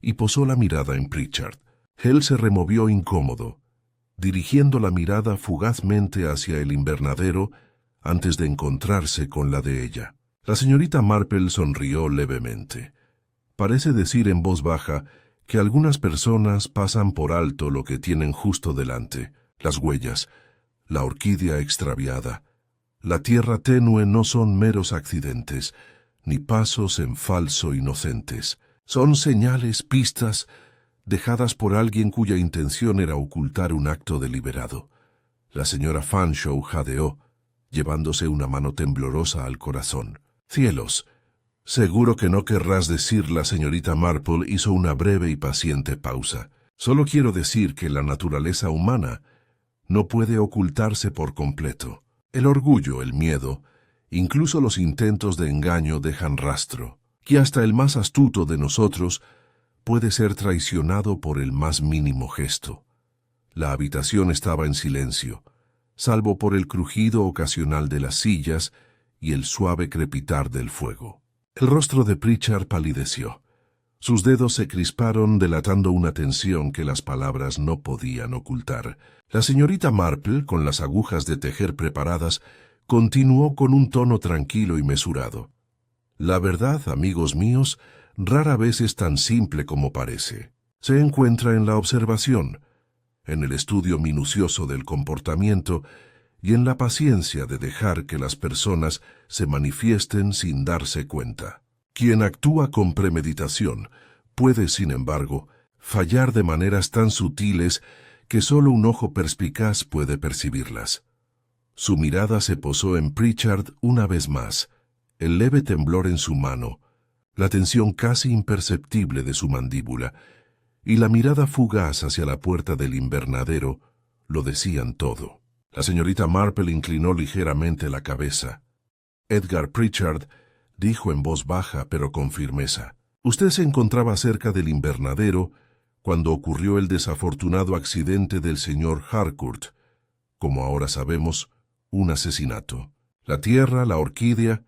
y posó la mirada en Pritchard. Él se removió incómodo, dirigiendo la mirada fugazmente hacia el invernadero antes de encontrarse con la de ella. La señorita Marple sonrió levemente. Parece decir en voz baja que algunas personas pasan por alto lo que tienen justo delante, las huellas, la orquídea extraviada. La tierra tenue no son meros accidentes, ni pasos en falso inocentes. Son señales, pistas, dejadas por alguien cuya intención era ocultar un acto deliberado. La señora Fanshawe jadeó, llevándose una mano temblorosa al corazón. «Cielos, seguro que no querrás decir», la señorita Marple hizo una breve y paciente pausa. «Solo quiero decir que la naturaleza humana no puede ocultarse por completo. El orgullo, el miedo, incluso los intentos de engaño dejan rastro, que hasta el más astuto de nosotros puede ser traicionado por el más mínimo gesto». La habitación estaba en silencio, salvo por el crujido ocasional de las sillas y el suave crepitar del fuego. El rostro de Pritchard palideció. Sus dedos se crisparon delatando una tensión que las palabras no podían ocultar. La señorita Marple, con las agujas de tejer preparadas, continuó con un tono tranquilo y mesurado. «La verdad, amigos míos, rara vez es tan simple como parece. Se encuentra en la observación, en el estudio minucioso del comportamiento y en la paciencia de dejar que las personas se manifiesten sin darse cuenta. Quien actúa con premeditación puede, sin embargo, fallar de maneras tan sutiles que solo un ojo perspicaz puede percibirlas». Su mirada se posó en Pritchard una vez más, el leve temblor en su mano, la tensión casi imperceptible de su mandíbula, y la mirada fugaz hacia la puerta del invernadero lo decían todo. La señorita Marple inclinó ligeramente la cabeza. «Edgar Pritchard», dijo en voz baja pero con firmeza, «usted se encontraba cerca del invernadero cuando ocurrió el desafortunado accidente del señor Harcourt, como ahora sabemos, un asesinato. La tierra, la orquídea,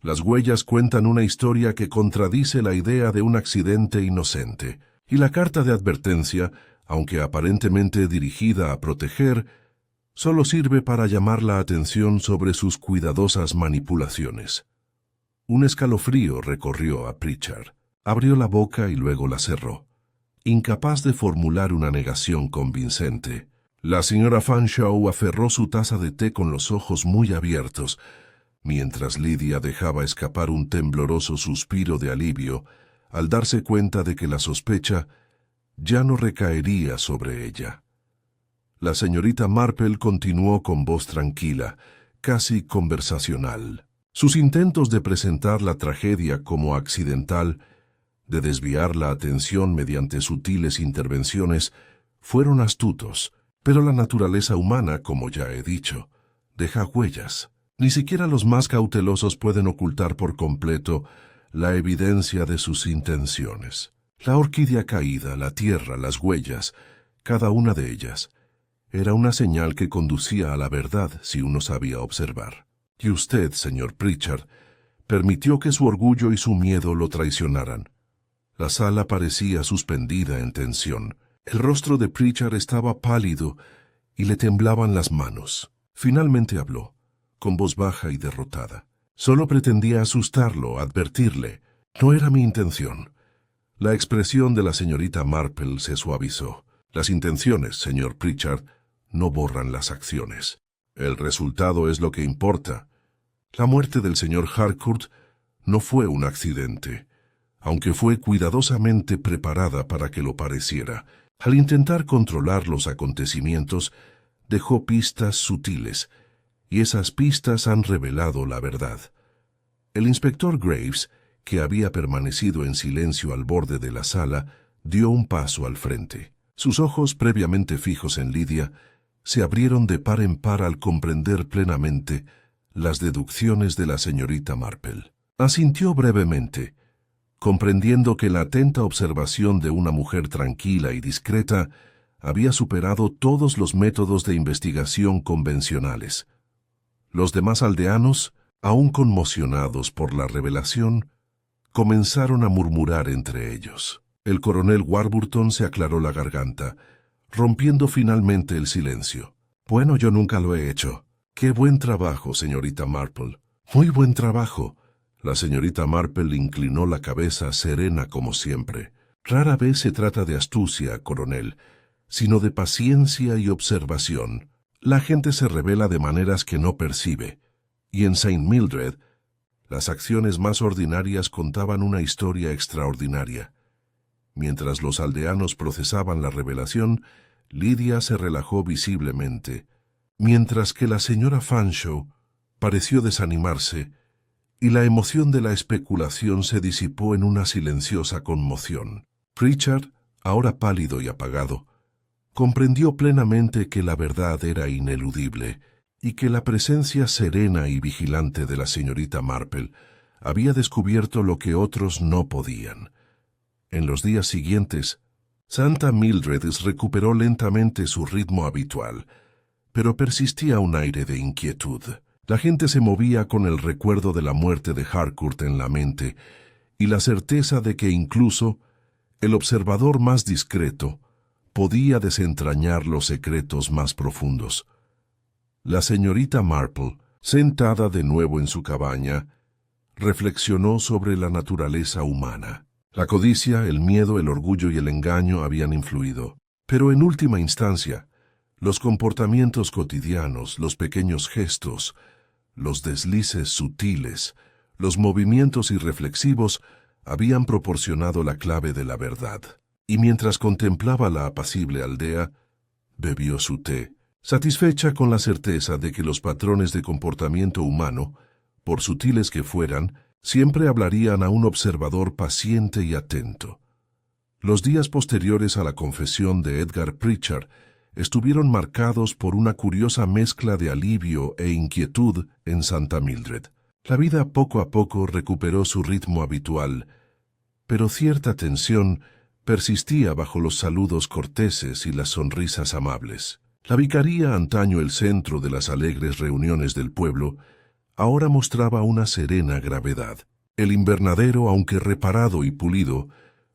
las huellas cuentan una historia que contradice la idea de un accidente inocente, y la carta de advertencia, aunque aparentemente dirigida a proteger, solo sirve para llamar la atención sobre sus cuidadosas manipulaciones». Un escalofrío recorrió a Pritchard. Abrió la boca y luego la cerró, incapaz de formular una negación convincente. La señora Fanshawe aferró su taza de té con los ojos muy abiertos, mientras Lydia dejaba escapar un tembloroso suspiro de alivio al darse cuenta de que la sospecha ya no recaería sobre ella. La señorita Marple continuó con voz tranquila, casi conversacional. Sus intentos de presentar la tragedia como accidental, de desviar la atención mediante sutiles intervenciones, fueron astutos, pero la naturaleza humana, como ya he dicho, deja huellas. Ni siquiera los más cautelosos pueden ocultar por completo la evidencia de sus intenciones. La orquídea caída, la tierra, las huellas, cada una de ellas, era una señal que conducía a la verdad si uno sabía observar. Y usted, señor Pritchard, permitió que su orgullo y su miedo lo traicionaran. La sala parecía suspendida en tensión. El rostro de Pritchard estaba pálido y le temblaban las manos. Finalmente habló, con voz baja y derrotada. Solo pretendía asustarlo, advertirle. No era mi intención. La expresión de la señorita Marple se suavizó. Las intenciones, señor Pritchard, no borran las acciones. El resultado es lo que importa. La muerte del señor Harcourt no fue un accidente, aunque fue cuidadosamente preparada para que lo pareciera. Al intentar controlar los acontecimientos, dejó pistas sutiles, y esas pistas han revelado la verdad. El inspector Graves, que había permanecido en silencio al borde de la sala, dio un paso al frente. Sus ojos, previamente fijos en Lydia, se abrieron de par en par al comprender plenamente las deducciones de la señorita Marple. Asintió brevemente, comprendiendo que la atenta observación de una mujer tranquila y discreta había superado todos los métodos de investigación convencionales. Los demás aldeanos, aún conmocionados por la revelación, comenzaron a murmurar entre ellos. El coronel Warburton se aclaró la garganta, rompiendo finalmente el silencio. Bueno, yo nunca lo he hecho. Qué buen trabajo, señorita Marple. Muy buen trabajo. La señorita Marple inclinó la cabeza serena como siempre. Rara vez se trata de astucia, coronel, sino de paciencia y observación. La gente se revela de maneras que no percibe, y en St. Mildred, las acciones más ordinarias contaban una historia extraordinaria. Mientras los aldeanos procesaban la revelación, Lydia se relajó visiblemente, mientras que la señora Fanshawe pareció desanimarse, y la emoción de la especulación se disipó en una silenciosa conmoción. Pritchard, ahora pálido y apagado, comprendió plenamente que la verdad era ineludible y que la presencia serena y vigilante de la señorita Marple había descubierto lo que otros no podían. En los días siguientes, Santa Mildred recuperó lentamente su ritmo habitual, pero persistía un aire de inquietud. La gente se movía con el recuerdo de la muerte de Harcourt en la mente y la certeza de que incluso el observador más discreto podía desentrañar los secretos más profundos. La señorita Marple, sentada de nuevo en su cabaña, reflexionó sobre la naturaleza humana. La codicia, el miedo, el orgullo y el engaño habían influido, pero en última instancia, los comportamientos cotidianos, los pequeños gestos, los deslices sutiles, los movimientos irreflexivos habían proporcionado la clave de la verdad. Y mientras contemplaba la apacible aldea, bebió su té, satisfecha con la certeza de que los patrones de comportamiento humano, por sutiles que fueran, siempre hablarían a un observador paciente y atento. Los días posteriores a la confesión de Edgar Pritchard estuvieron marcados por una curiosa mezcla de alivio e inquietud en Santa Mildred. La vida poco a poco recuperó su ritmo habitual, pero cierta tensión persistía bajo los saludos corteses y las sonrisas amables. La vicaría, antaño el centro de las alegres reuniones del pueblo, ahora mostraba una serena gravedad. El invernadero, aunque reparado y pulido,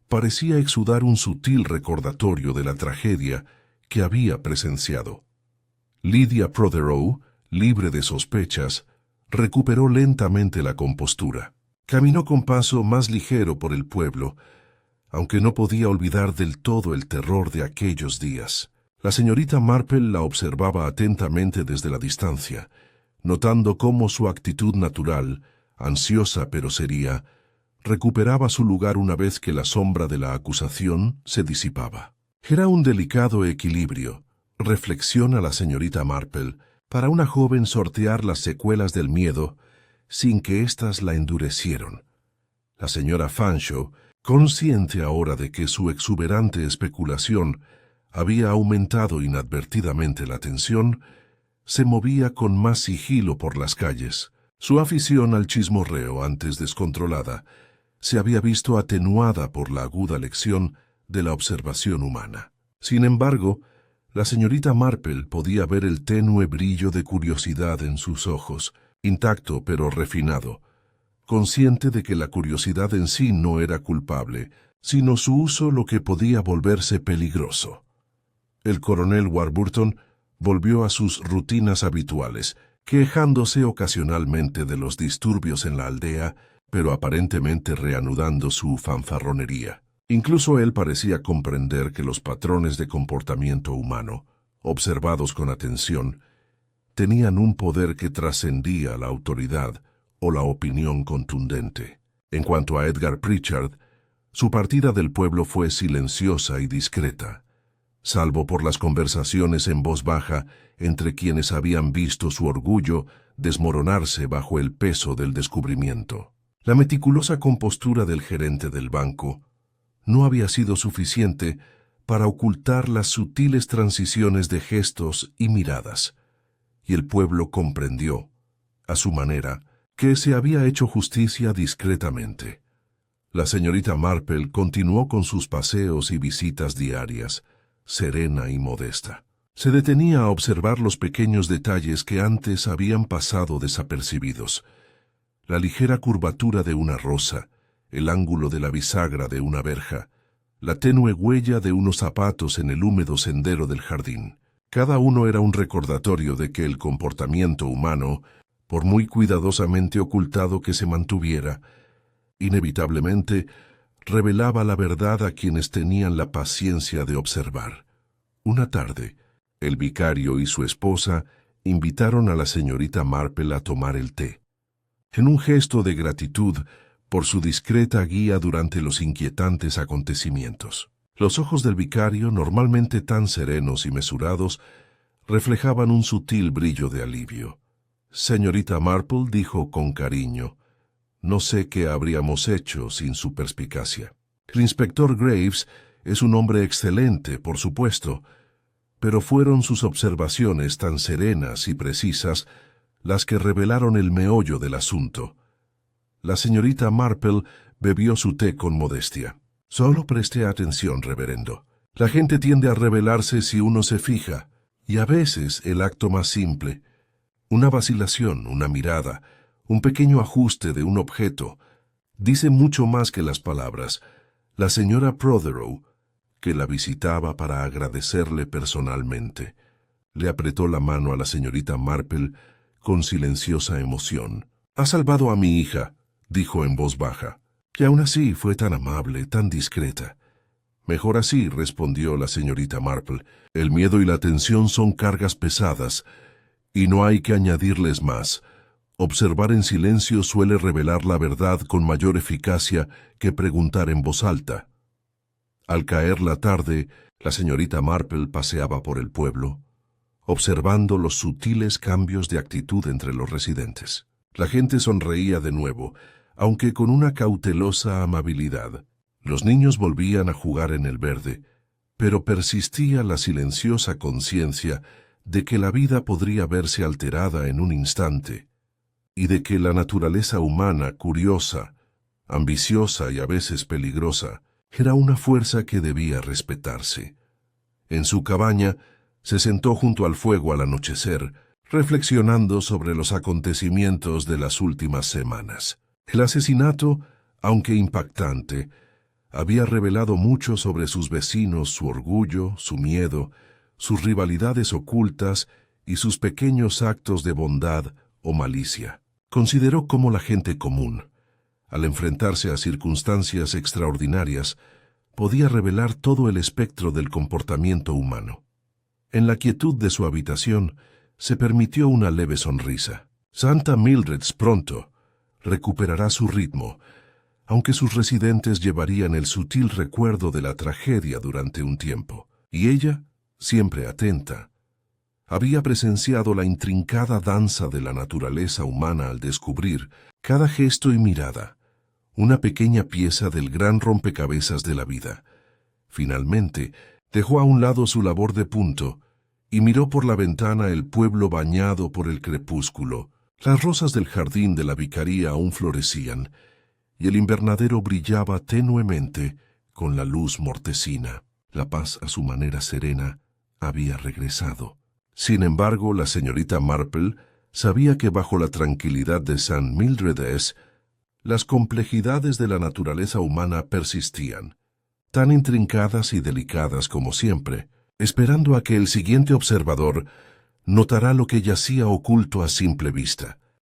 parecía exudar un sutil recordatorio de la tragedia que había presenciado. Lydia Protheroe, libre de sospechas, recuperó lentamente la compostura. Caminó con paso más ligero por el pueblo, aunque no podía olvidar del todo el terror de aquellos días. La señorita Marple la observaba atentamente desde la distancia, notando cómo su actitud natural, ansiosa pero seria, recuperaba su lugar una vez que la sombra de la acusación se disipaba. Era un delicado equilibrio, reflexiona la señorita Marple, para una joven sortear las secuelas del miedo sin que éstas la endurecieron. La señora Fanshawe, consciente ahora de que su exuberante especulación había aumentado inadvertidamente la tensión, se movía con más sigilo por las calles. Su afición al chismorreo, antes descontrolada, se había visto atenuada por la aguda lección de la observación humana. Sin embargo, la señorita Marple podía ver el tenue brillo de curiosidad en sus ojos, intacto pero refinado, consciente de que la curiosidad en sí no era culpable, sino su uso lo que podía volverse peligroso. El coronel Warburton volvió a sus rutinas habituales, quejándose ocasionalmente de los disturbios en la aldea, pero aparentemente reanudando su fanfarronería. Incluso él parecía comprender que los patrones de comportamiento humano, observados con atención, tenían un poder que trascendía la autoridad o la opinión contundente. En cuanto a Edgar Pritchard, su partida del pueblo fue silenciosa y discreta, salvo por las conversaciones en voz baja entre quienes habían visto su orgullo desmoronarse bajo el peso del descubrimiento. La meticulosa compostura del gerente del banco no había sido suficiente para ocultar las sutiles transiciones de gestos y miradas, y el pueblo comprendió, a su manera, que se había hecho justicia discretamente. La señorita Marple continuó con sus paseos y visitas diarias, serena y modesta. Se detenía a observar los pequeños detalles que antes habían pasado desapercibidos. La ligera curvatura de una rosa, el ángulo de la bisagra de una verja, la tenue huella de unos zapatos en el húmedo sendero del jardín. Cada uno era un recordatorio de que el comportamiento humano, por muy cuidadosamente ocultado que se mantuviera, inevitablemente revelaba la verdad a quienes tenían la paciencia de observar. Una tarde, el vicario y su esposa invitaron a la señorita Marple a tomar el té. En un gesto de gratitud por su discreta guía durante los inquietantes acontecimientos. Los ojos del vicario, normalmente tan serenos y mesurados, reflejaban un sutil brillo de alivio. Señorita Marple, dijo con cariño, no sé qué habríamos hecho sin su perspicacia. El inspector Graves es un hombre excelente, por supuesto, pero fueron sus observaciones tan serenas y precisas las que revelaron el meollo del asunto. La señorita Marple bebió su té con modestia. Solo presté atención, reverendo. La gente tiende a rebelarse si uno se fija, y a veces el acto más simple, una vacilación, una mirada, un pequeño ajuste de un objeto, dice mucho más que las palabras. La señora Protheroe, que la visitaba para agradecerle personalmente, le apretó la mano a la señorita Marple con silenciosa emoción. «Ha salvado a mi hija», dijo en voz baja, que aún así fue tan amable, tan discreta. «Mejor así», respondió la señorita Marple. «El miedo y la tensión son cargas pesadas, y no hay que añadirles más. Observar en silencio suele revelar la verdad con mayor eficacia que preguntar en voz alta». Al caer la tarde, la señorita Marple paseaba por el pueblo, observando los sutiles cambios de actitud entre los residentes. La gente sonreía de nuevo, aunque con una cautelosa amabilidad. Los niños volvían a jugar en el verde, pero persistía la silenciosa conciencia de que la vida podría verse alterada en un instante, y de que la naturaleza humana, curiosa, ambiciosa y a veces peligrosa, era una fuerza que debía respetarse. En su cabaña, se sentó junto al fuego al anochecer, reflexionando sobre los acontecimientos de las últimas semanas. El asesinato, aunque impactante, había revelado mucho sobre sus vecinos, su orgullo, su miedo, sus rivalidades ocultas y sus pequeños actos de bondad o malicia. Consideró cómo la gente común, al enfrentarse a circunstancias extraordinarias, podía revelar todo el espectro del comportamiento humano. En la quietud de su habitación, se permitió una leve sonrisa. Santa Mildred's pronto recuperará su ritmo, aunque sus residentes llevarían el sutil recuerdo de la tragedia durante un tiempo. Y ella, siempre atenta, había presenciado la intrincada danza de la naturaleza humana al descubrir cada gesto y mirada, una pequeña pieza del gran rompecabezas de la vida. Finalmente, dejó a un lado su labor de punto y miró por la ventana el pueblo bañado por el crepúsculo. Las rosas del jardín de la vicaría aún florecían, y el invernadero brillaba tenuemente con la luz mortecina. La paz, a su manera serena, había regresado. Sin embargo, la señorita Marple sabía que bajo la tranquilidad de St. Mildred's, las complejidades de la naturaleza humana persistían, tan intrincadas y delicadas como siempre, esperando a que el siguiente observador notará lo que yacía oculto a simple vista.